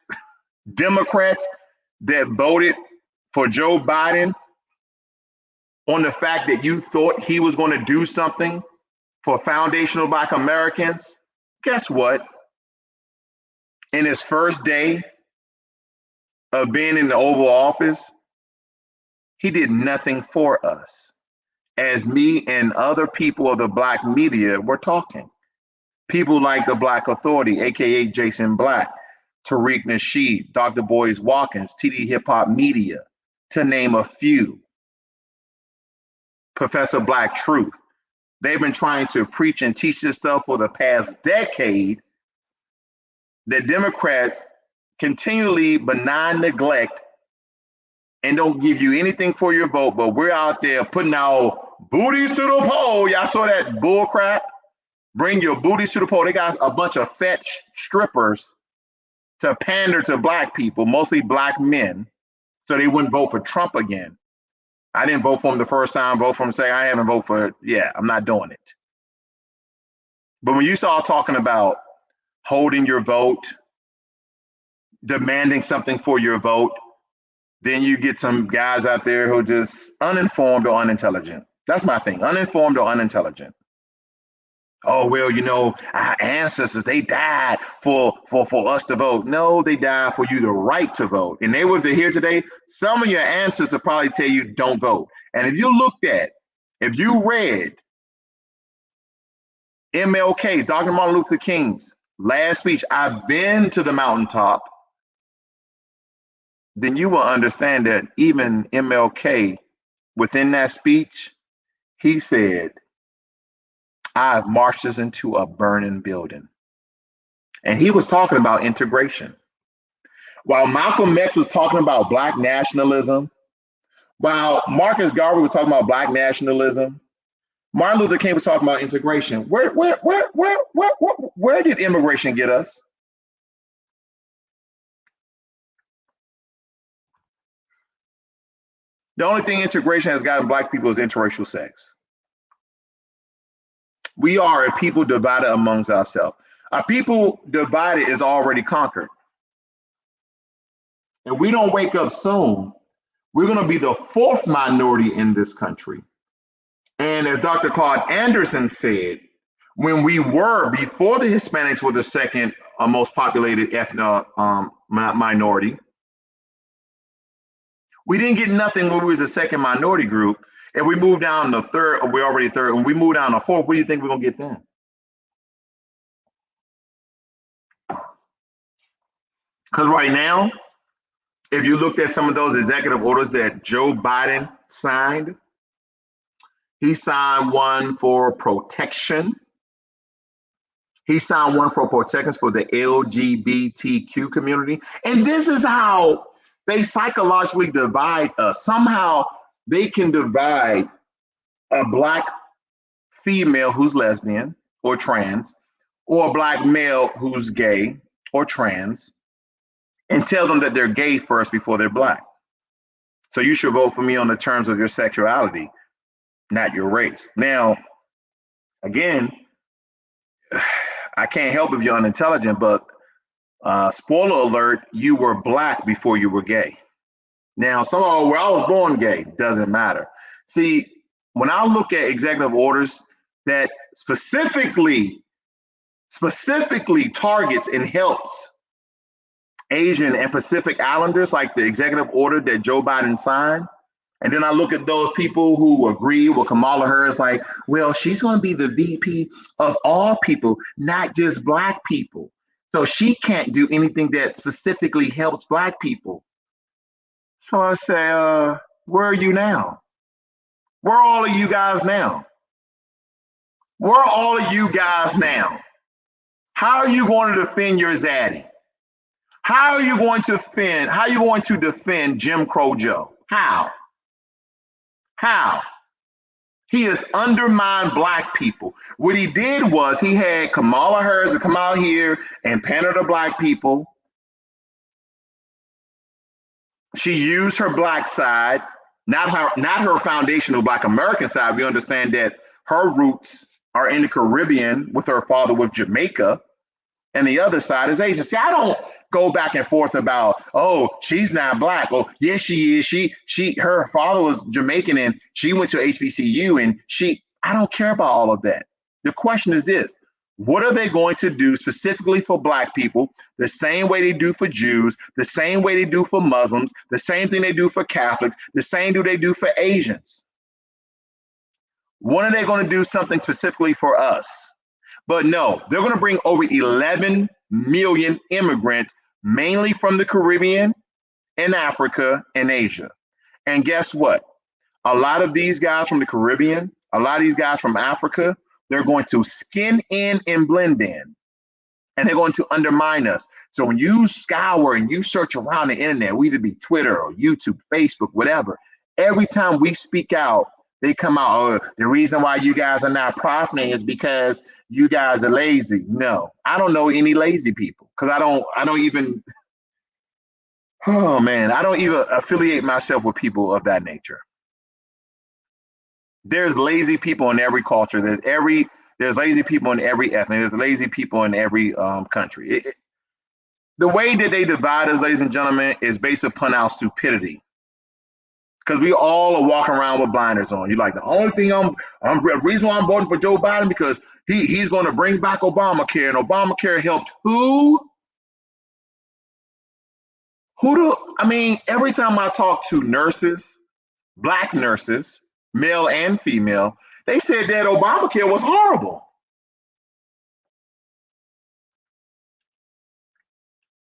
Democrats that voted for Joe Biden on the fact that you thought he was going to do something for foundational Black Americans, guess what? In his first day of being in the Oval Office, he did nothing for us. As me and other people of the Black media were talking. People like the Black Authority, aka Jason Black, Tariq Nasheed, Dr. Boyce Watkins, TD Hip Hop Media, to name a few. Professor Black Truth. They've been trying to preach and teach this stuff for the past decade, that Democrats continually benign neglect and don't give you anything for your vote, but we're out there putting our booties to the poll. Y'all saw that bull crap? Bring your booties to the poll. They got a bunch of fat strippers to pander to Black people, mostly Black men, so they wouldn't vote for Trump again. I didn't vote for him the first time, vote for him, say I haven't voted for it. Yeah, I'm not doing it. But when you start talking about holding your vote, demanding something for your vote, then you get some guys out there who are just uninformed or unintelligent. That's my thing, uninformed or unintelligent. Oh, well, our ancestors, they died for us to vote. No, they died for you the right to vote. And they were here today. Some of your ancestors will probably tell you don't vote. And if you read MLK, Dr. Martin Luther King's last speech, I've been to the mountaintop, then you will understand that even MLK, within that speech, he said, I've marched us into a burning building. And he was talking about integration. While Malcolm X was talking about Black nationalism, while Marcus Garvey was talking about Black nationalism, Martin Luther King was talking about integration. Where did immigration get us? The only thing integration has gotten Black people is interracial sex. We are a people divided amongst ourselves. A people divided is already conquered. and we don't wake up soon, we're going to be the fourth minority in this country. And as Dr. Claude Anderson said, when we were, before the Hispanics were the second most populated ethnic minority, we didn't get nothing when we was the second minority group. If we move down to third, or we're already third, and we move down to fourth, what do you think we're going to get then? Because right now, if you looked at some of those executive orders that Joe Biden signed, he signed one for protection. He signed one for protections for the LGBTQ community. And this is how they psychologically divide us. Somehow they can divide a Black female who's lesbian or trans, or a Black male who's gay or trans, and tell them that they're gay first before they're Black. So you should vote for me on the terms of your sexuality, not your race. Now, again, I can't help if you're unintelligent, but spoiler alert, you were Black before you were gay. Now, somehow where I was born gay, doesn't matter. See, when I look at executive orders that specifically targets and helps Asian and Pacific Islanders, like the executive order that Joe Biden signed, and then I look at those people who agree with Kamala Harris, like, well, she's going to be the VP of all people, not just Black people. So she can't do anything that specifically helps Black people. So I say, where are you now? Where are all of you guys now? Where are all of you guys now? How are you going to defend your zaddy? How are you going to defend Jim Crow Joe? How? He has undermined Black people. What he did was he had Kamala Harris to come out here and pander to Black people. She used her Black side, not her foundational Black American side. We understand that her roots are in the Caribbean with her father with Jamaica, and the other side is Asian. See, I don't go back and forth about, oh, she's not Black. Oh, yes, she is. Her father was Jamaican and she went to HBCU, and I don't care about all of that. The question is this: what are they going to do specifically for Black people, the same way they do for Jews, the same way they do for Muslims, the same thing they do for Catholics, the same do they do for Asians? When are they going to do something specifically for us? But no, they're going to bring over 11 million immigrants, mainly from the Caribbean and Africa and Asia. And guess what? A lot of these guys from the Caribbean, a lot of these guys from Africa, they're going to skin in and blend in, and they're going to undermine us. So when you scour and you search around the internet, whether it be Twitter or YouTube, Facebook, whatever, every time we speak out, they come out, oh, the reason why you guys are not profiting is because you guys are lazy. No, I don't know any lazy people, because I don't even affiliate myself with people of that nature. There's lazy people in every culture. There's lazy people in every ethnic. There's lazy people in every country. The way that they divide us, ladies and gentlemen, is based upon our stupidity. Because we all are walking around with blinders on. You're like, the only thing the reason why I'm voting for Joe Biden, because he's going to bring back Obamacare, and Obamacare helped who? Every time I talk to nurses, Black nurses, male and female, they said that Obamacare was horrible.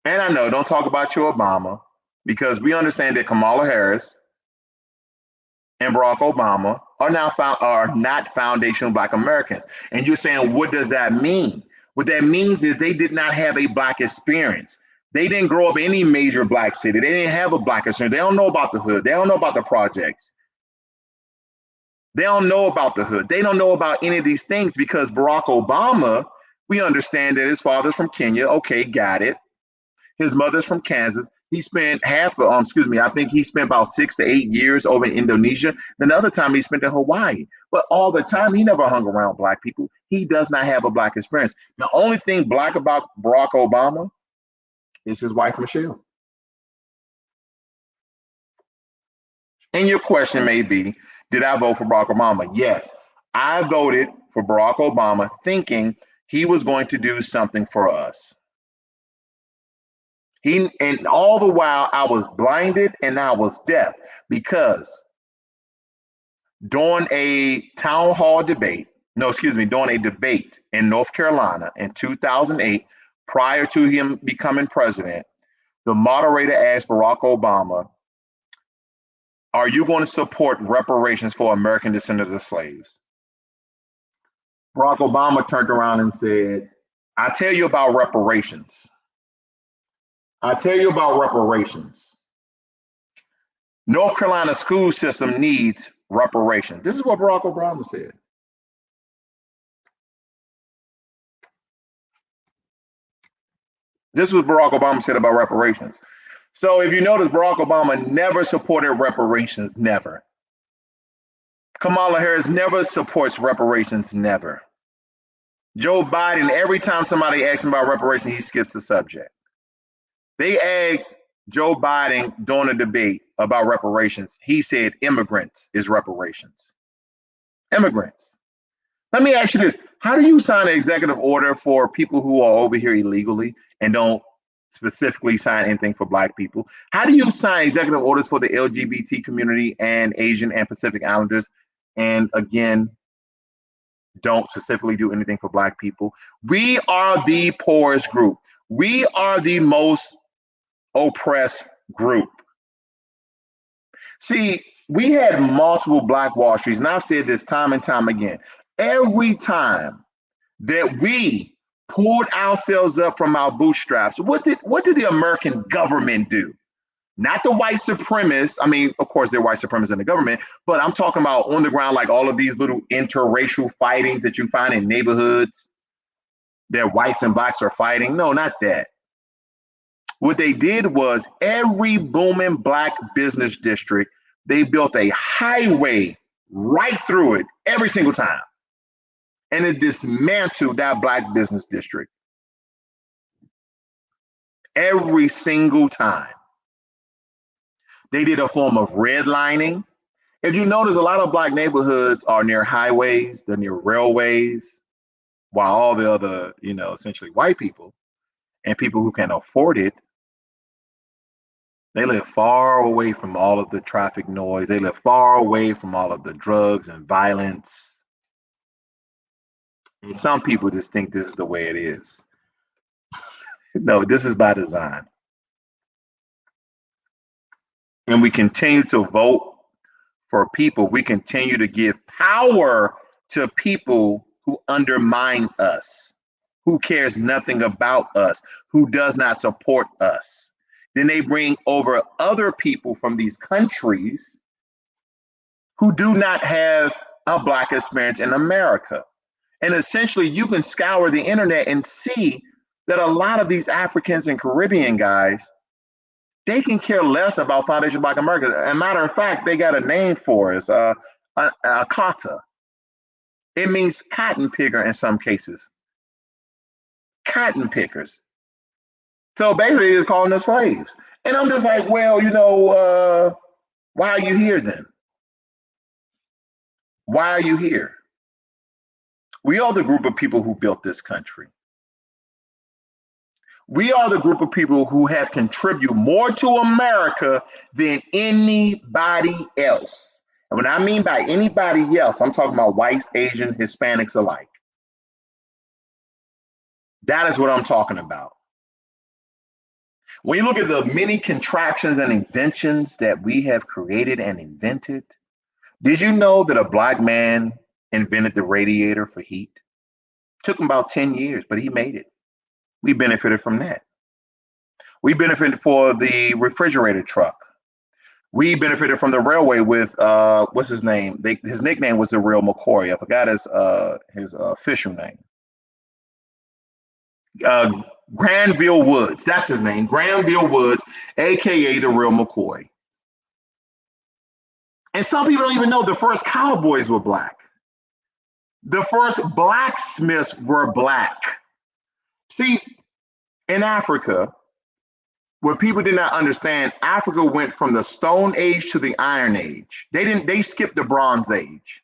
And I know, don't talk about your Obama, because we understand that Kamala Harris and Barack Obama are not foundational Black Americans. And you're saying, what does that mean? What that means is they did not have a Black experience. They didn't grow up in any major Black city. They didn't have a Black experience. They don't know about the hood. They don't know about the projects. They don't know about the hood. They don't know about any of these things, because Barack Obama, we understand that his father's from Kenya. Okay, got it. His mother's from Kansas. He spent I think he spent about 6 to 8 years over in Indonesia. Then the other time he spent in Hawaii. But all the time, he never hung around Black people. He does not have a Black experience. The only thing Black about Barack Obama is his wife, Michelle. And your question may be, did I vote for Barack Obama? Yes, I voted for Barack Obama thinking he was going to do something for us. And all the while I was blinded and I was deaf because during a town hall debate, no, excuse me, during a debate in North Carolina in 2008, prior to him becoming president, the moderator asked Barack Obama, are you going to support reparations for American descendants of slaves? Barack Obama turned around and said, I tell you about reparations. I tell you about reparations. North Carolina school system needs reparations. This is what Barack Obama said. This is what Barack Obama said about reparations. So if you notice, Barack Obama never supported reparations, never. Kamala Harris never supports reparations, never. Joe Biden, every time somebody asks him about reparations, he skips the subject. They asked Joe Biden during a debate about reparations. He said immigrants is reparations. Immigrants. Let me ask you this. How do you sign an executive order for people who are over here illegally and don't specifically sign anything for Black people? How do you sign executive orders for the LGBT community and Asian and Pacific Islanders and, again, don't specifically do anything for Black people? We are the poorest group. We are the most oppressed group. See, we had multiple Black Wall Streets, and I've said this time and time again. Every time that we pulled ourselves up from our bootstraps, what did the American government do? Not the white supremacists. I mean, of course, they're white supremacists in the government, but I'm talking about on the ground, like all of these little interracial fightings that you find in neighborhoods that whites and Blacks are fighting. No, not that. What they did was every booming Black business district, they built a highway right through it every single time. And it dismantled that Black business district every single time. They did a form of redlining. If you notice, a lot of Black neighborhoods are near highways, they're near railways, while all the other, essentially white people and people who can afford it, they live far away from all of the traffic noise. They live far away from all of the drugs and violence. And some people just think this is the way it is. No, this is by design. And we continue to vote for people. We continue to give power to people who undermine us, who cares nothing about us, who does not support us. Then they bring over other people from these countries who do not have a Black experience in America. And essentially, you can scour the internet and see that a lot of these Africans and Caribbean guys, they can care less about foundational Black America. As a matter of fact, they got a name for us, a kata. It means cotton picker in some cases. Cotton pickers. So basically, it's calling us slaves. And I'm just like, well, why are you here then? Why are you here? We are the group of people who built this country. We are the group of people who have contributed more to America than anybody else. And when I mean by anybody else, I'm talking about whites, Asians, Hispanics alike. That is what I'm talking about. When you look at the many contraptions and inventions that we have created and invented, did you know that a Black man invented the radiator for heat? Took him about 10 years, but he made it. We benefited from that. We benefited for the refrigerator truck. We benefited from the railway with what's his name? His nickname was the Real McCoy. I forgot his official name. Granville Woods. That's his name. Granville Woods, aka the Real McCoy. And some people don't even know the first cowboys were Black. The first blacksmiths were Black. See, in Africa, What people did not understand, Africa went from the Stone Age to the Iron Age. They skipped the Bronze Age.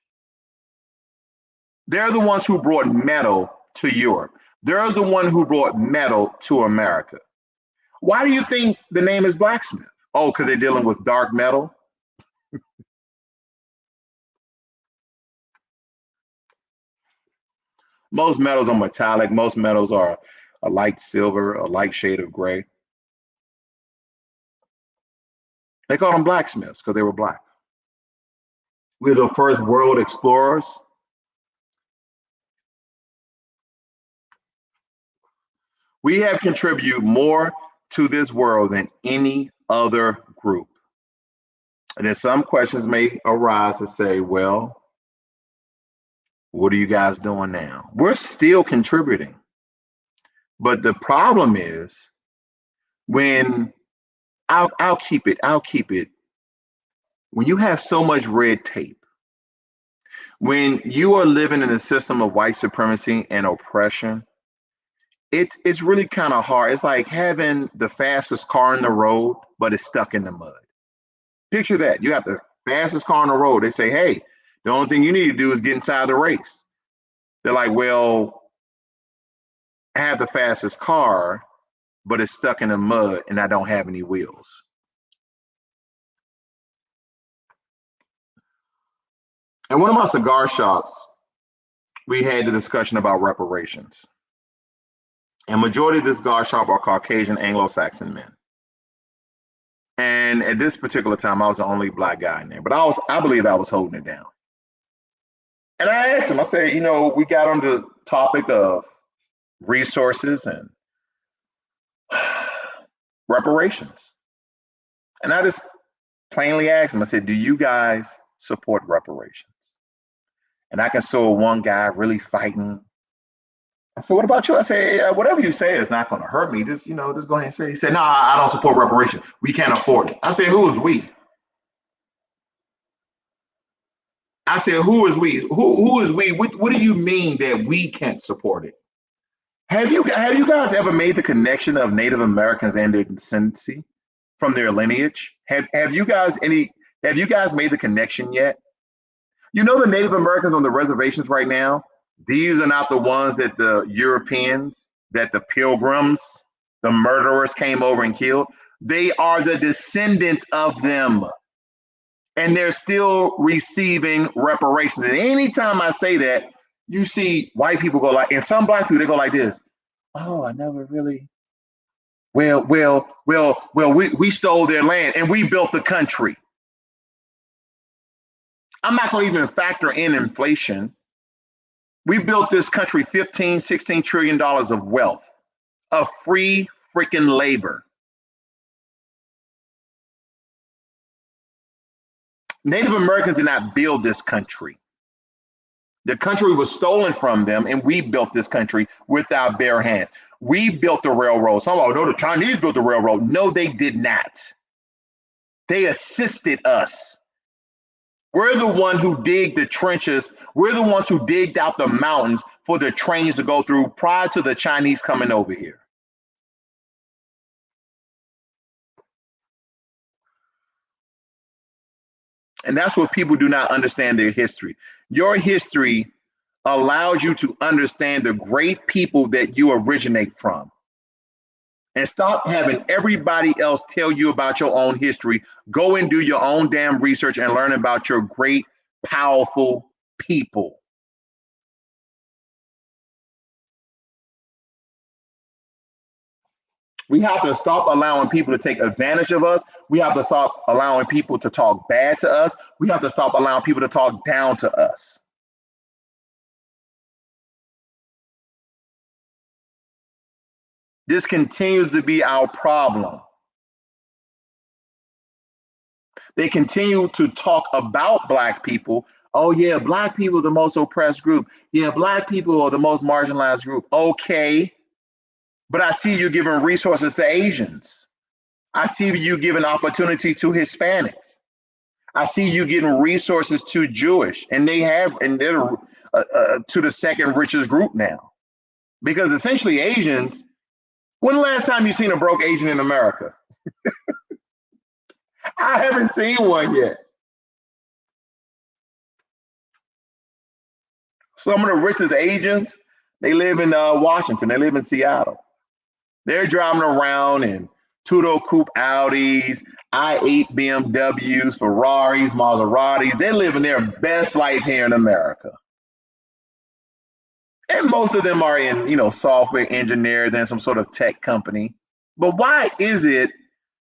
They're the ones who brought metal to Europe. They're the one who brought metal to America. Why do you think the name is blacksmith? Oh, because they're dealing with dark metal? Most metals are metallic. Most metals are a light silver, a light shade of gray. They call them blacksmiths because they were black. We're the first world explorers. We have contributed more to this world than any other group. And then some questions may arise to say, well, what are you guys doing now? We're still contributing. But the problem is when I'll keep it. When you have so much red tape, when you are living in a system of white supremacy and oppression, it's really kind of hard. It's like having the fastest car in the road, but it's stuck in the mud. Picture that. You have the fastest car on the road. They say, hey, the only thing you need to do is get inside the race. They're like, well, I have the fastest car, but it's stuck in the mud and I don't have any wheels. In one of my cigar shops, we had the discussion about reparations. And majority of this cigar shop are Caucasian Anglo-Saxon men. And at this particular time, I was the only black guy in there, but I believe I was holding it down. And I asked him, I said, we got on the topic of resources and reparations. And I just plainly asked him, I said, do you guys support reparations? And I can saw one guy really fighting. I said, what about you? I said, whatever you say is not going to hurt me. Just go ahead and say it. He said, no, I don't support reparations. We can't afford it. I said, who is we? I said, who is we? Who is we? What do you mean that we can't support it? Have you guys ever made the connection of Native Americans and their descendancy from their lineage? Have you guys made the connection yet? The Native Americans on the reservations right now, these are not the ones that the Europeans, that the pilgrims, the murderers came over and killed. They are the descendants of them. And they're still receiving reparations. And anytime I say that, you see white people go like, and some black people, they go like this. Oh, I never really. Well, we stole their land and we built the country. I'm not going to even factor in inflation. We built this country $15-16 trillion of wealth, of free freaking labor. Native Americans did not build this country. The country was stolen from them, and we built this country with our bare hands. We built the railroad. Some no, the Chinese built the railroad. No, they did not. They assisted us. We're the one who digged the trenches. We're the ones who digged out the mountains for the trains to go through prior to the Chinese coming over here. And that's what people do not understand their history. Your history allows you to understand the great people that you originate from. And stop having everybody else tell you about your own history. Go and do your own damn research and learn about your great, powerful people. We have to stop allowing people to take advantage of us. We have to stop allowing people to talk bad to us. We have to stop allowing people to talk down to us. This continues to be our problem. They continue to talk about Black people. Oh, yeah, Black people are the most oppressed group. Yeah, Black people are the most marginalized group. Okay, but I see you giving resources to Asians. I see you giving opportunity to Hispanics. I see you getting resources to Jewish, and they're to the second richest group now. Because essentially Asians, when the last time you seen a broke Asian in America? I haven't seen one yet. Some of the richest Asians, they live in Washington. They live in Seattle. They're driving around in two-door coupe Audis, i8 BMWs, Ferraris, Maseratis. They're living their best life here in America. And most of them are in, software engineers and some sort of tech company. But why is it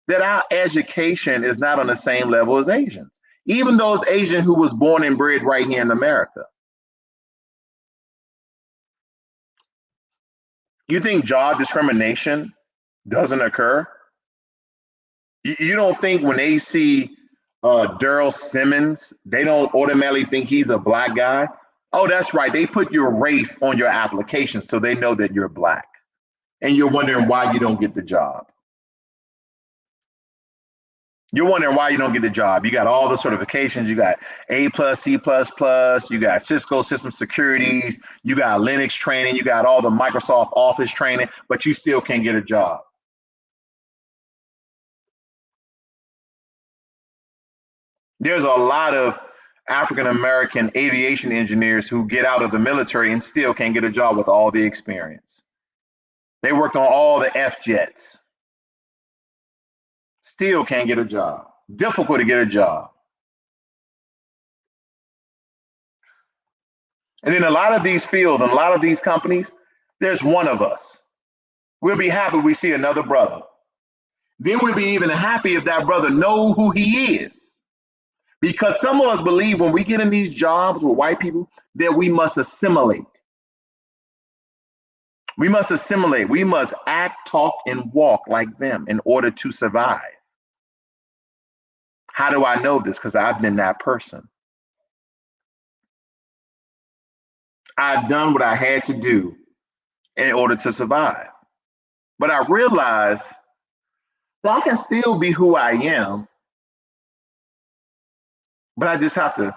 that our education is not on the same level as Asians? Even those Asian who was born and bred right here in America. You think job discrimination doesn't occur? You don't think when they see Daryl Simmons, they don't automatically think he's a black guy? Oh, that's right. They put your race on your application so they know that you're black. And you're wondering why you don't get the job. You're wondering why you don't get the job. You got all the certifications. You got A plus, C plus plus. You got Cisco system securities. You got Linux training. You got all the Microsoft Office training, but you still can't get a job. There's a lot of African American aviation engineers who get out of the military and still can't get a job with all the experience. They worked on all the F jets. Still can't get a job. Difficult to get a job. And in a lot of these fields and a lot of these companies, there's one of us. We'll be happy we see another brother. Then we'll be even happy if that brother knows who he is. Because some of us believe when we get in these jobs with white people that we must assimilate. We must assimilate. We must act, talk, and walk like them in order to survive. How do I know this? Because I've been that person. I've done what I had to do in order to survive. But I realized that I can still be who I am, but I just have to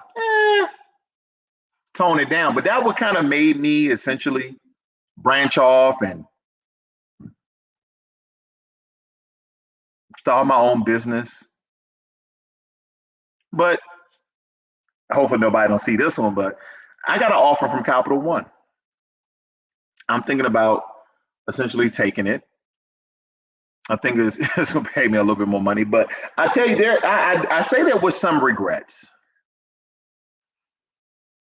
tone it down. But that what kind of made me essentially branch off and start my own business. But hopefully nobody don't see this one, but I got an offer from Capital One. I'm thinking about essentially taking it. I think it's going to pay me a little bit more money, but I tell you, I say that with some regrets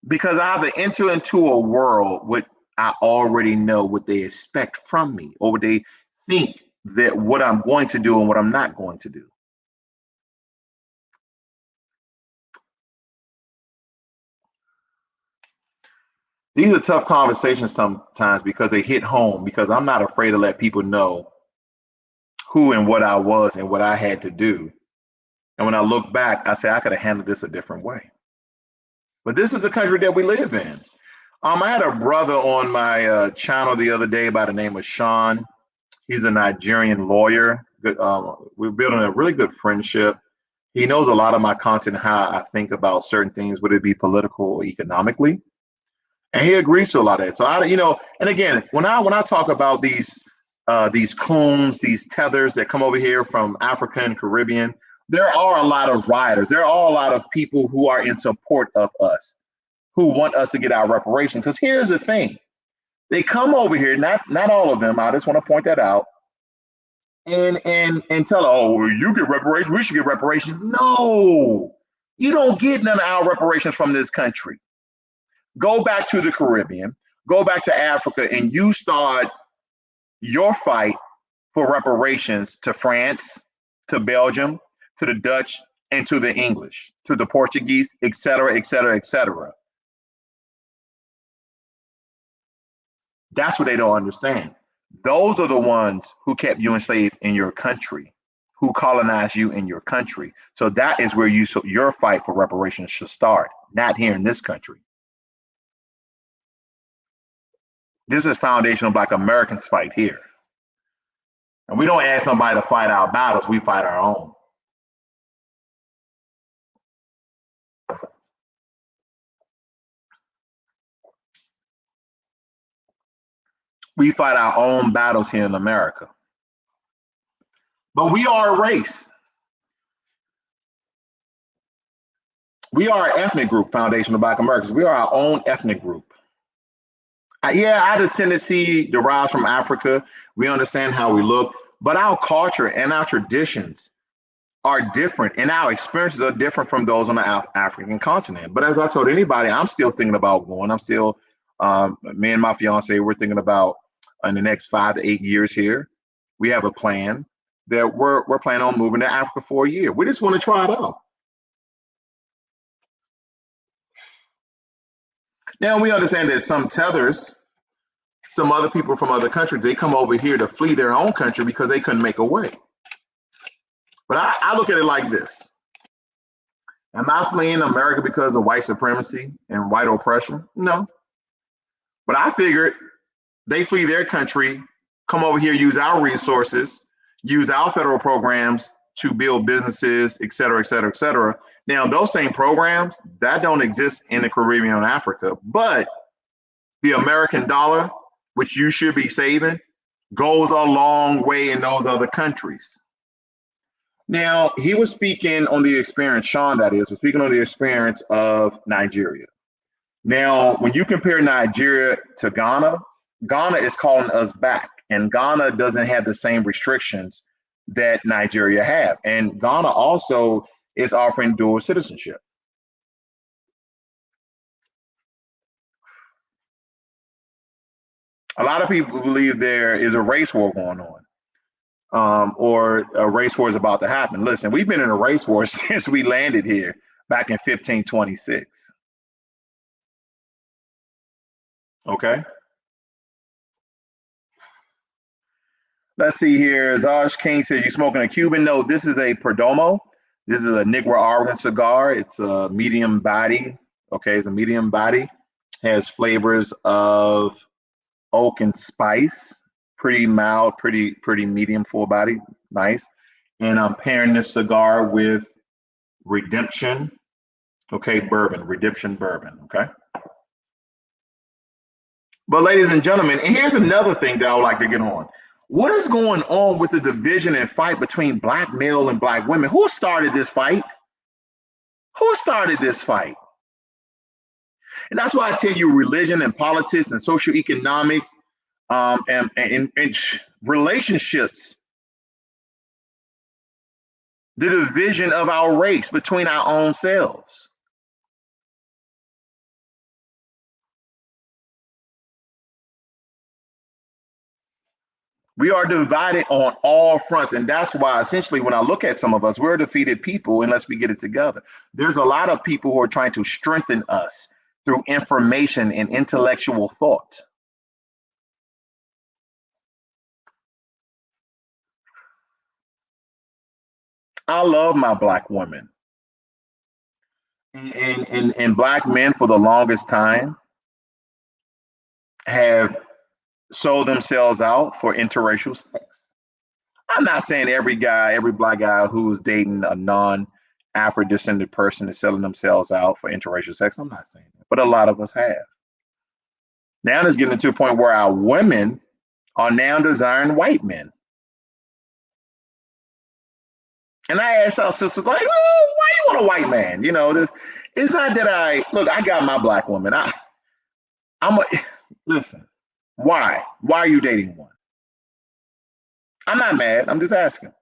because I have to enter into a world what I already know what they expect from me, or what they think that what I'm going to do and what I'm not going to do. These are tough conversations sometimes because they hit home because I'm not afraid to let people know who and what I was and what I had to do. And when I look back, I say I could have handled this a different way. But this is the country that we live in. I had a brother on my channel the other day by the name of Sean. He's a Nigerian lawyer. Good, we're building a really good friendship. He knows a lot of my content, how I think about certain things, whether it be political or economically, and he agrees to a lot of it. So and again, when I talk about these coons, these tethers that come over here from Africa and Caribbean, there are a lot of rioters. There are a lot of people who are in support of us, who want us to get our reparations. Because here's the thing. They come over here, not all of them, I just want to point that out, and tell, oh, well, you get reparations, we should get reparations. No, you don't get none of our reparations from this country. Go back to the Caribbean, go back to Africa, and you start your fight for reparations to France, to Belgium, to the Dutch, and to the English, to the Portuguese, et cetera, et cetera, et cetera. That's what they don't understand. Those are the ones who kept you enslaved in your country, who colonized you in your country. So that is where your fight for reparations should start, not here in this country. This is foundational Black Americans fight here. And we don't ask somebody to fight our battles, we fight our own. We fight our own battles here in America. But we are a race. We are an ethnic group, Foundation of Black Americans. We are our own ethnic group. Yeah, our descendancy derives from Africa. We understand how we look, but our culture and our traditions are different, and our experiences are different from those on the African continent. But as I told anybody, I'm still thinking about going. I'm still, me and my fiance, we're thinking about in the next 5 to 8 years here. We have a plan that we're planning on moving to Africa for a year. We just want to try it out. Now we understand that some tethers, some other people from other countries, they come over here to flee their own country because they couldn't make a way. But I look at it like this. Am I fleeing America because of white supremacy and white oppression? No. But I figured they flee their country, come over here, use our resources, use our federal programs to build businesses, et cetera, et cetera, et cetera. Now, those same programs, that don't exist in the Caribbean and Africa, but the American dollar, which you should be saving, goes a long way in those other countries. Now, he was speaking on the experience, Sean, that is, was speaking on the experience of Nigeria. Now, when you compare Nigeria to Ghana, Ghana is calling us back, and Ghana doesn't have the same restrictions that Nigeria have. And Ghana also is offering dual citizenship. A lot of people believe there is a race war going on, or a race war is about to happen. Listen, we've been in a race war since we landed here back in 1526. Okay. Let's see here. Zaj King says, you smoking a Cuban? No, this is a Perdomo. This is a Nicaraguan cigar. It's a medium body. Okay, it's a medium body. Has flavors of oak and spice. Pretty mild, pretty medium full body. Nice. And I'm pairing this cigar with Redemption. Okay, bourbon. Redemption bourbon. Okay. But ladies and gentlemen, and here's another thing that I would like to get on. What is going on with the division and fight between black male and black women? Who started this fight? Who started this fight? And that's why I tell you religion and politics and social economics and relationships, the division of our race between our own selves. We are divided on all fronts. And that's why, essentially, when I look at some of us, we're defeated people unless we get it together. There's a lot of people who are trying to strengthen us through information and intellectual thought. I love my black women. And black men, for the longest time, have sold themselves out for interracial sex. I'm not saying every guy, every black guy who's dating a non-Afro-descended person is selling themselves out for interracial sex. I'm not saying that, but a lot of us have. Now it's getting to a point where our women are now desiring white men. And I asked our sisters, like, oh, why you want a white man? You know, it's not that I got my black woman. Listen, why? Why are you dating one? I'm not mad. I'm just asking.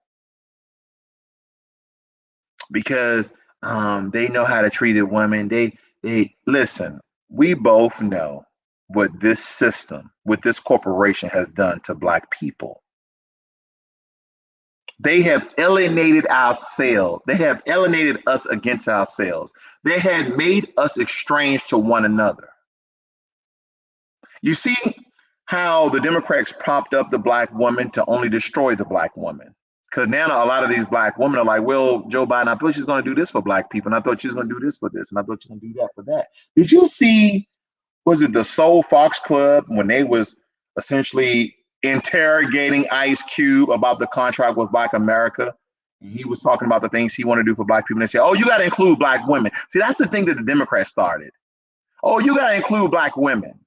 Because they know how to treat a woman. They listen, we both know what this system, what this corporation has done to black people. They have alienated ourselves. They have alienated us against ourselves. They had made us estranged to one another. You see how the Democrats propped up the black woman to only destroy the black woman. Because now a lot of these black women are like, well, Joe Biden, I thought she was going to do this for black people. And I thought she was going to do this for this. And I thought she was going to do that for that. Did you see, was it the Soul Fox Club when they was essentially interrogating Ice Cube about the contract with Black America? And he was talking about the things he wanted to do for black people. And they said, oh, you got to include black women. See, that's the thing that the Democrats started. Oh, you got to include black women.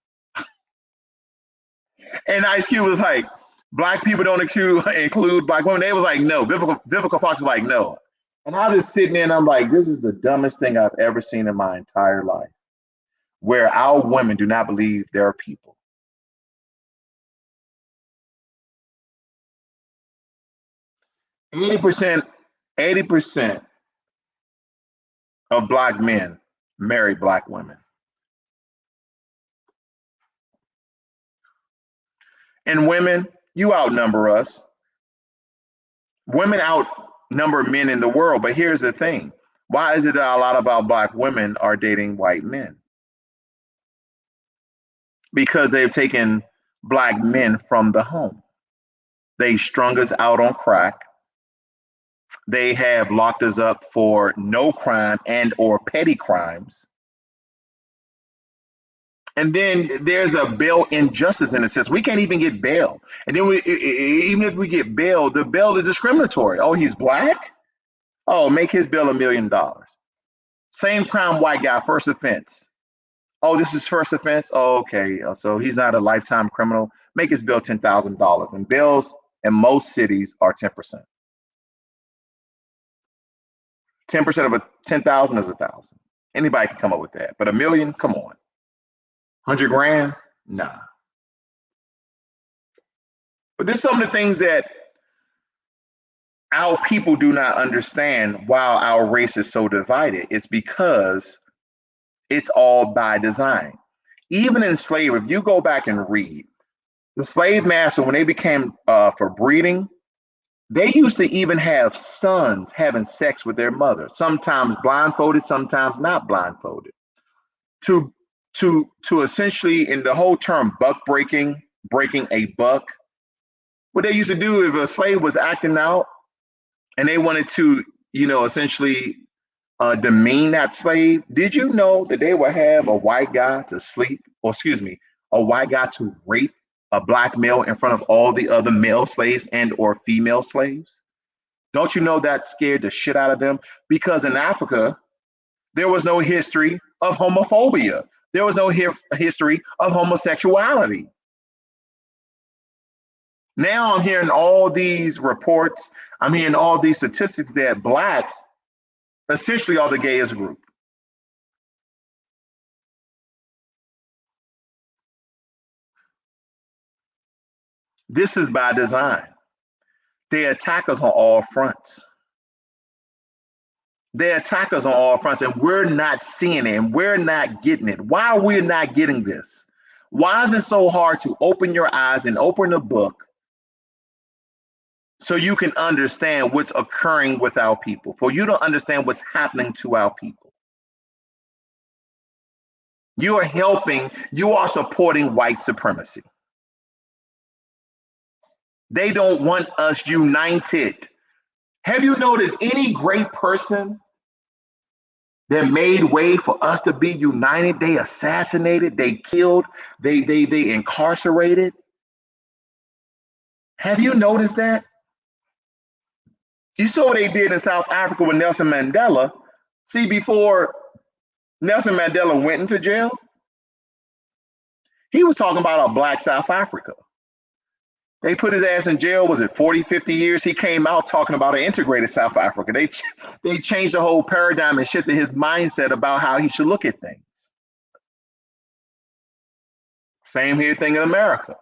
And Ice Cube was like, Black people don't include black women. They was like, no. Vivica Fox was like, no. And I was sitting there and I'm like, this is the dumbest thing I've ever seen in my entire life, where our women do not believe there are people. Eighty 80% of black men marry black women. And women, you outnumber us. Women outnumber men in the world. But here's the thing. Why is it that a lot of our black women are dating white men? Because they've taken black men from the home. They strung us out on crack. They have locked us up for no crime and or petty crimes. And then there's a bail injustice in a sense. We can't even get bail. And then even if we get bail, the bail is discriminatory. Oh, he's black? Oh, make his bail $1,000,000. Same crime, white guy, first offense. Oh, this is first offense? Oh, okay. So he's not a lifetime criminal. Make his bail $10,000. And bails in most cities are 10%. 10% of a 10,000 is 1,000. Anybody can come up with that. But $1,000,000, come on. 100 grand? Nah. But there's some of the things that our people do not understand why our race is so divided. It's because it's all by design. Even in slavery, if you go back and read, the slave master, when they became for breeding, they used to even have sons having sex with their mother, sometimes blindfolded, sometimes not blindfolded. To essentially, in the whole term buck breaking a buck, what they used to do if a slave was acting out and they wanted to, essentially demean that slave, did you know that they would have a white guy to sleep, or excuse me, a white guy to rape a black male in front of all the other male slaves and or female slaves? Don't you know that scared the shit out of them? Because in Africa, there was no history of homophobia. There was no history of homosexuality. Now I'm hearing all these reports, I'm hearing all these statistics that blacks essentially are the gayest group. This is by design. They attack us on all fronts. They attack us on all fronts, and we're not seeing it, and we're not getting it. Why are we not getting this? Why is it so hard to open your eyes and open a book so you can understand what's occurring with our people, for you to understand what's happening to our people? You are supporting white supremacy. They don't want us united. Have you noticed any great person that made way for us to be united? They assassinated, they killed, they incarcerated. Have you noticed that? You saw what they did in South Africa with Nelson Mandela. See, before Nelson Mandela went into jail, he was talking about a black South Africa. They put his ass in jail, was it 40, 50 years? He came out talking about an integrated South Africa. They changed the whole paradigm and shifted his mindset about how he should look at things. Same here thing in America.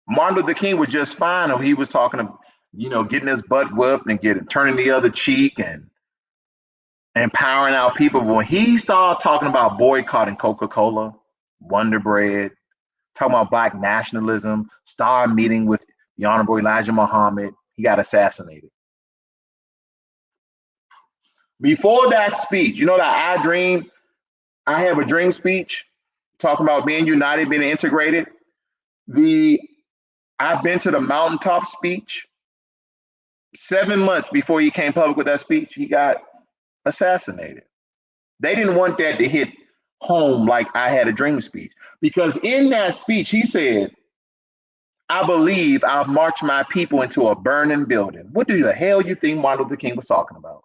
Martin Luther King was just fine when he was talking of, getting his butt whooped and turning the other cheek and empowering our people. But when he started talking about boycotting Coca-Cola, Wonder Bread, talking about black nationalism, star meeting with the Honorable Elijah Muhammad, he got assassinated. Before that speech, that I have a dream speech talking about being united, being integrated. I've been to the mountaintop speech. 7 months before he came public with that speech, he got assassinated. They didn't want that to hit home like I had a dream speech, because in that speech he said, I believe I've marched my people into a burning building. What the hell you think Martin Luther King was talking about?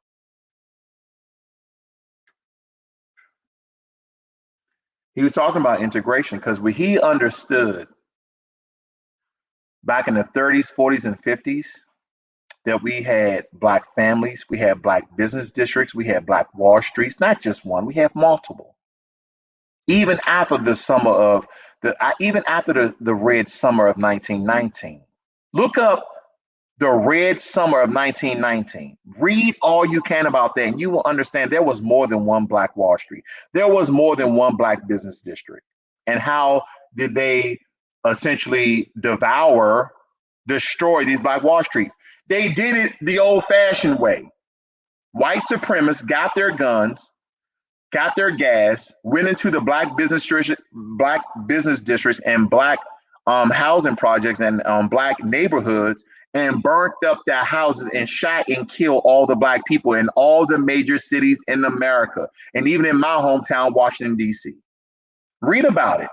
He was talking about integration, because when he understood back in the 30s, 40s, and 50s that we had black families, we had black business districts, we had black Wall Streets, not just one, we have multiple. Even after the summer of even after the Red Summer of 1919. Look up the Red Summer of 1919. Read all you can about that, and you will understand there was more than one black Wall Street. There was more than one black business district. And how did they essentially destroy these black Wall Streets? They did it the old-fashioned way. White supremacists got their guns, got their gas, went into the black business districts and black housing projects and black neighborhoods, and burnt up their houses and shot and killed all the black people in all the major cities in America, and even in my hometown, Washington, D.C. Read about it.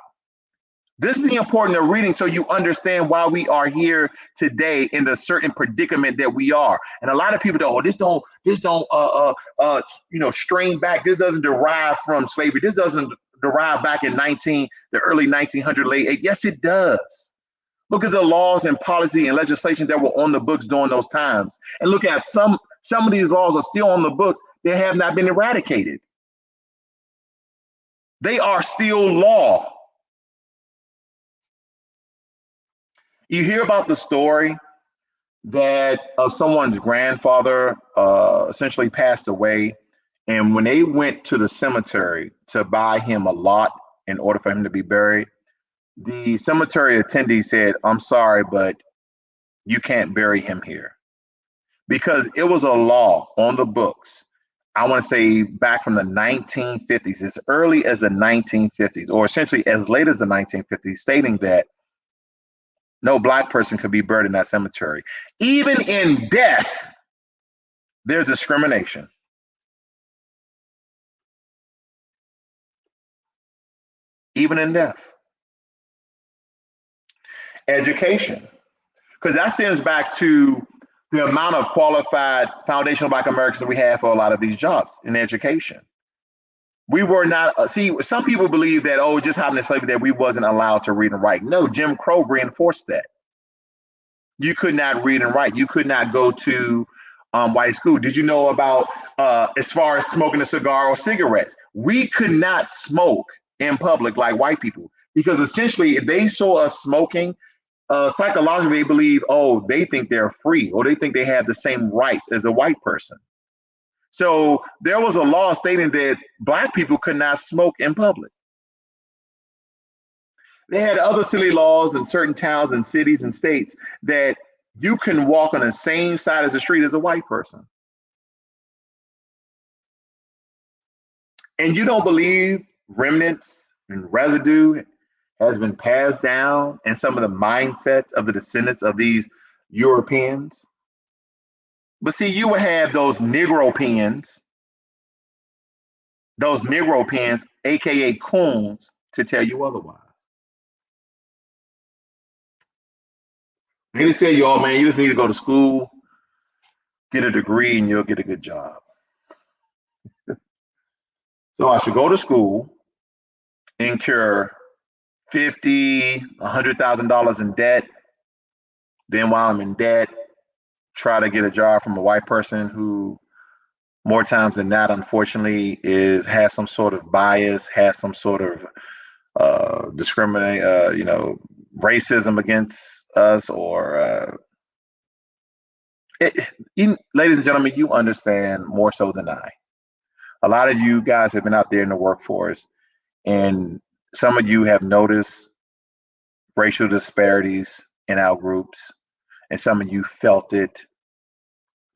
This is the importance of reading, so you understand why we are here today in the certain predicament that we are. And a lot of people go, oh, this don't strain back. This doesn't derive from slavery. This doesn't derive back in the early 1900s, late 80s. Yes, it does. Look at the laws and policy and legislation that were on the books during those times, and look at some of these laws are still on the books. They have not been eradicated. They are still law. You hear about the story that someone's grandfather essentially passed away, and when they went to the cemetery to buy him a lot in order for him to be buried, the cemetery attendee said, "I'm sorry, but you can't bury him here," because it was a law on the books. I want to say back from the 1950s, as early as the 1950s, or essentially as late as the 1950s, stating that no black person could be buried in that cemetery. Even in death, there's discrimination. Even in death. Education. Because that stems back to the amount of qualified foundational black Americans that we have for a lot of these jobs in education. We were not, some people believe that, just having slavery, that we wasn't allowed to read and write. No, Jim Crow reinforced that. You could not read and write. You could not go to white school. Did you know about, as far as smoking a cigar or cigarettes? We could not smoke in public like white people, because essentially if they saw us smoking, psychologically they believe, they think they're free, or they think they have the same rights as a white person. So there was a law stating that black people could not smoke in public. They had other silly laws in certain towns and cities and states that you can walk on the same side of the street as a white person. And you don't believe remnants and residue has been passed down in some of the mindsets of the descendants of these Europeans? But see, you would have those Negropeans, aka coons, to tell you otherwise. They just tell you, man, you just need to go to school, get a degree, and you'll get a good job. So I should go to school, incur $50,000, $100,000 in debt. Then while I'm in debt, try to get a job from a white person who, more times than not, unfortunately, has some sort of bias, has some sort of racism against us, or ladies and gentlemen, you understand more so than I. A lot of you guys have been out there in the workforce, and some of you have noticed racial disparities in our groups, and some of you felt it.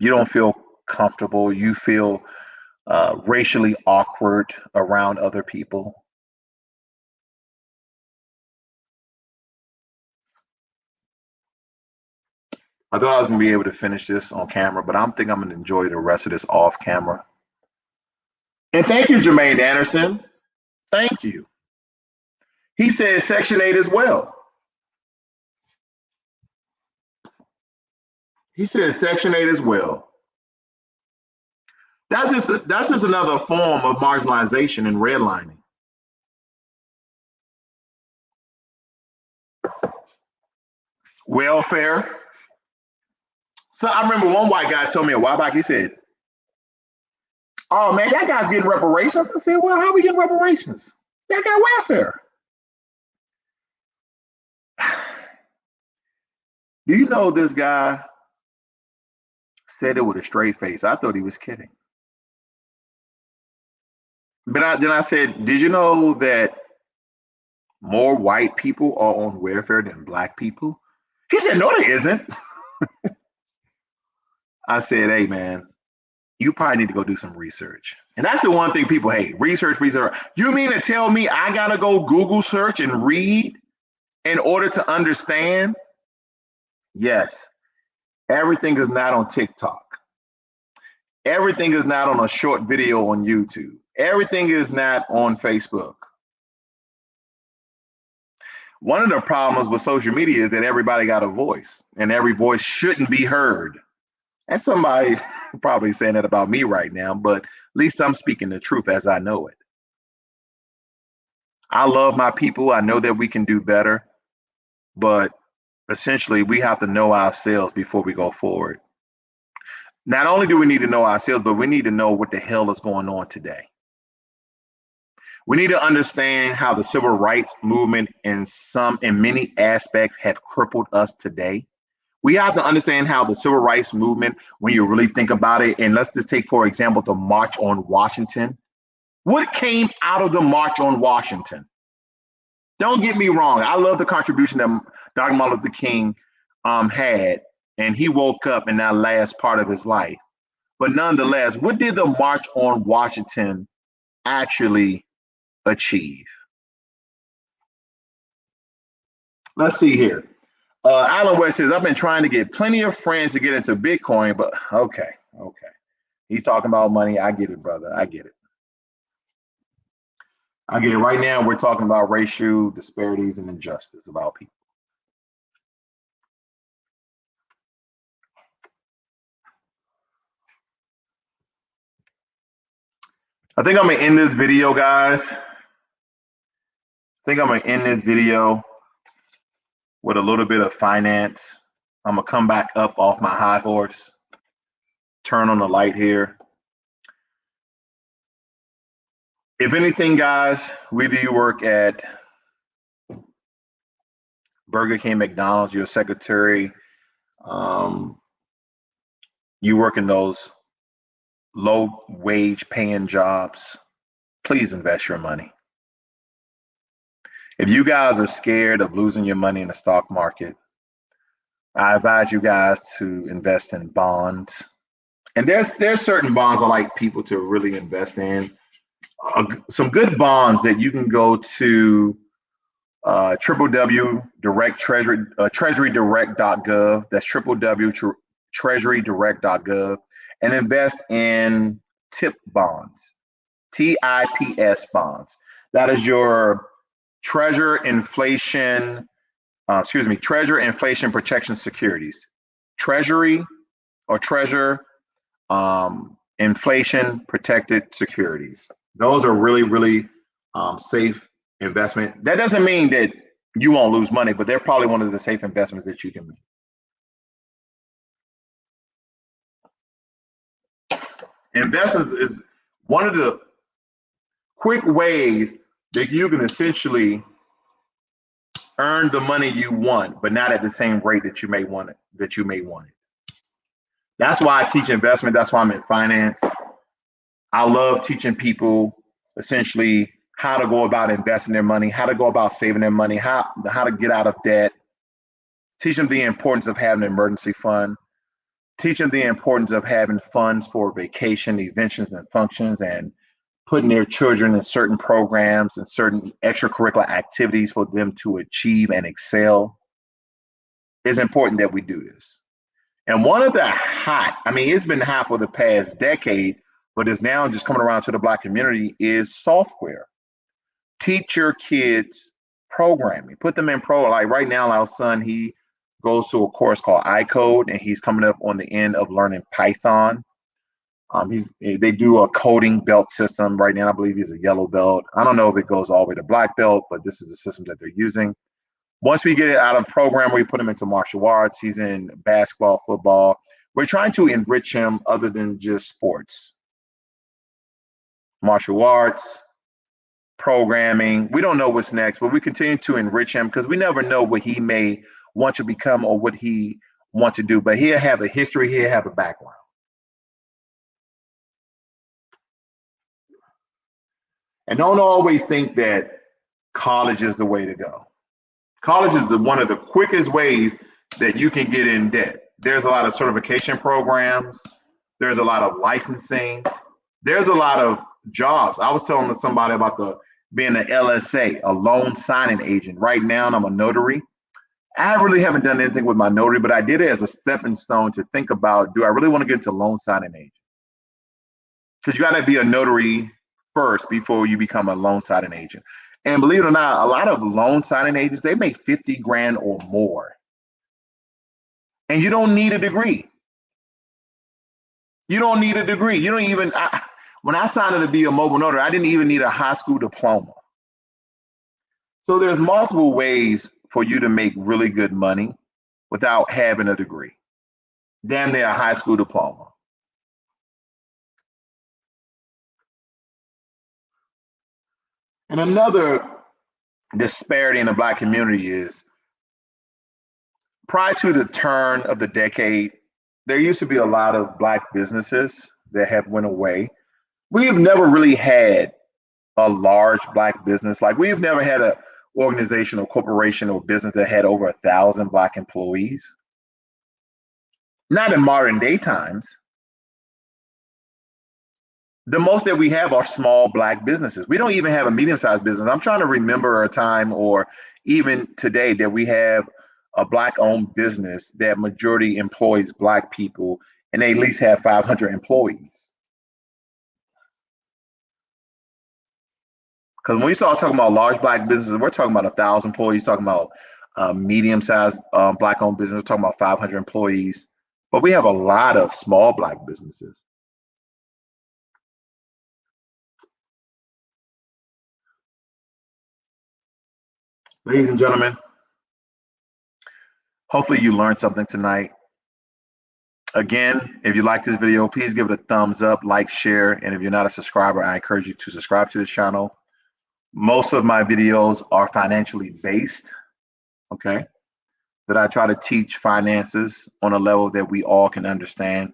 You don't feel comfortable. You feel racially awkward around other people. I thought I was going to be able to finish this on camera, but I'm going to enjoy the rest of this off camera. And thank you, Jermaine Anderson. Thank you. He says Section 8 as well. He says Section 8 as well. That's just another form of marginalization and redlining. welfare. So I remember one white guy told me a while back, he said, "Oh man, that guy's getting reparations." I said, "Well, how we getting reparations? That got welfare." Do you know this guy said it with a straight face? I thought he was kidding. But then I said, "Did you know that more white people are on welfare than black people?" He said, "No, there isn't." I said, "Hey man, you probably need to go do some research." And that's the one thing people hate. Research, research. You mean to tell me I gotta go Google search and read in order to understand? Yes. Everything is not on TikTok. Everything is not on a short video on YouTube. Everything is not on Facebook. One of the problems with social media is that everybody got a voice and every voice shouldn't be heard. And somebody probably saying that about me right now, but at least I'm speaking the truth as I know it. I love my people. I know that we can do better, but essentially we have to know ourselves before we go forward. Not only do we need to know ourselves, but we need to know what the hell is going on today. We need to understand how the civil rights movement in many aspects have crippled us today. We have to understand how the civil rights movement, when you really think about it, and let's just take, for example, the March on Washington. What came out of the March on Washington? Don't get me wrong. I love the contribution that Dr. Martin Luther King had, and he woke up in that last part of his life. But nonetheless, what did the March on Washington actually achieve? Let's see here. Alan West says, "I've been trying to get plenty of friends to get into Bitcoin, but okay. He's talking about money. I get it, brother. I get it. I get it. Right now, we're talking about racial disparities and injustice about people." I think I'm gonna end this video, guys. I think I'm gonna end this video with a little bit of finance. I'm gonna come back up off my high horse, turn on the light here. If anything, guys, whether you work at Burger King, McDonald's, you're a secretary, you work in those low wage paying jobs, please invest your money. If you guys are scared of losing your money in the stock market, I advise you guys to invest in bonds. And there's certain bonds I like people to really invest in. Some good bonds that you can go to treasurydirect.gov. That's treasurydirect.gov, and invest in TIP bonds, TIPS bonds. That is your Treasury Inflation Protection Securities. Treasury or Treasure Inflation Protected Securities. Those are really, really safe investment. That doesn't mean that you won't lose money, but they're probably one of the safe investments that you can make. Investments is one of the quick ways that you can essentially earn the money you want, but not at the same rate that you may want it. That's why I teach investment. That's why I'm in finance. I love teaching people essentially how to go about investing their money, how to go about saving their money, how to get out of debt. Teach them the importance of having an emergency fund. Teach them the importance of having funds for vacation, events, and functions, and putting their children in certain programs and certain extracurricular activities for them to achieve and excel. It's important that we do this. And one of the it's been hot for the past decade, but is now just coming around to the Black community, is software. Teach your kids programming. Put them in like right now, our son, he goes to a course called iCode, and he's coming up on the end of learning Python. They do a coding belt system right now. I believe he's a yellow belt. I don't know if it goes all the way to black belt, but this is the system that they're using. Once we get it out of program, we put him into martial arts. He's in basketball, football. We're trying to enrich him other than just sports. Martial arts, programming. We don't know what's next, but we continue to enrich him because we never know what he may want to become or what he wants to do. But he'll have a history, he'll have a background. And don't always think that college is the way to go. College is one of the quickest ways that you can get in debt. There's a lot of certification programs. There's a lot of licensing. There's a lot of jobs. I was telling somebody about being an LSA, a loan signing agent. Right now, I'm a notary. I really haven't done anything with my notary, but I did it as a stepping stone to think about, do I really want to get into loan signing agent? Because you got to be a notary first before you become a loan signing agent. And believe it or not, a lot of loan signing agents, they make 50 grand or more. And you don't need a degree. You don't need a degree. You don't even, when I signed up to be a mobile notary, I didn't even need a high school diploma. So there's multiple ways for you to make really good money without having a degree. Damn near a high school diploma. And another disparity in the Black community is prior to the turn of the decade, there used to be a lot of Black businesses that have went away. We've never really had a large Black business. Like we've never had an organization or corporation or business that had over 1,000 Black employees. Not in modern day times. The most that we have are small Black businesses. We don't even have a medium-sized business. I'm trying to remember a time or even today that we have a Black-owned business that majority employs Black people and they at least have 500 employees. Because when we start talking about large Black businesses, we're talking about 1,000 employees, talking about medium-sized Black-owned business, we're talking about 500 employees. But we have a lot of small Black businesses. Ladies and gentlemen, hopefully you learned something tonight. Again, if you like this video, please give it a thumbs up, like, share, and if you're not a subscriber, I encourage you to subscribe to this channel. Most of my videos are financially based, okay? That I try to teach finances on a level that we all can understand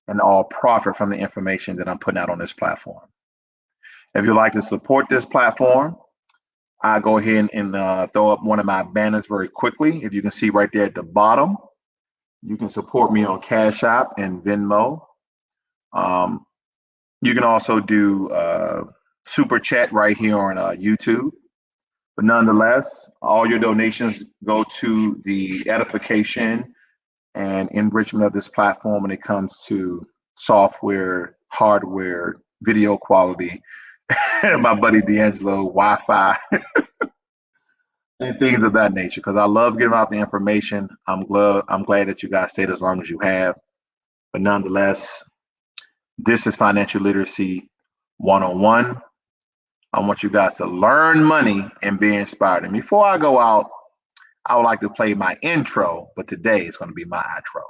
and all profit from the information that I'm putting out on this platform. If you'd like to support this platform, I'll go ahead and throw up one of my banners very quickly. If you can see right there at the bottom, you can support me on Cash App and Venmo. You can also do Super Chat right here on YouTube. But nonetheless, all your donations go to the edification and enrichment of this platform when it comes to software, hardware, video quality, my buddy D'Angelo, Wi-Fi, and things of that nature. Because I love giving out the information. I'm glad that you guys stayed as long as you have. But nonetheless, this is Financial Literacy 101. I want you guys to learn money and be inspired. And before I go out, I would like to play my intro, but today it's going to be my outro.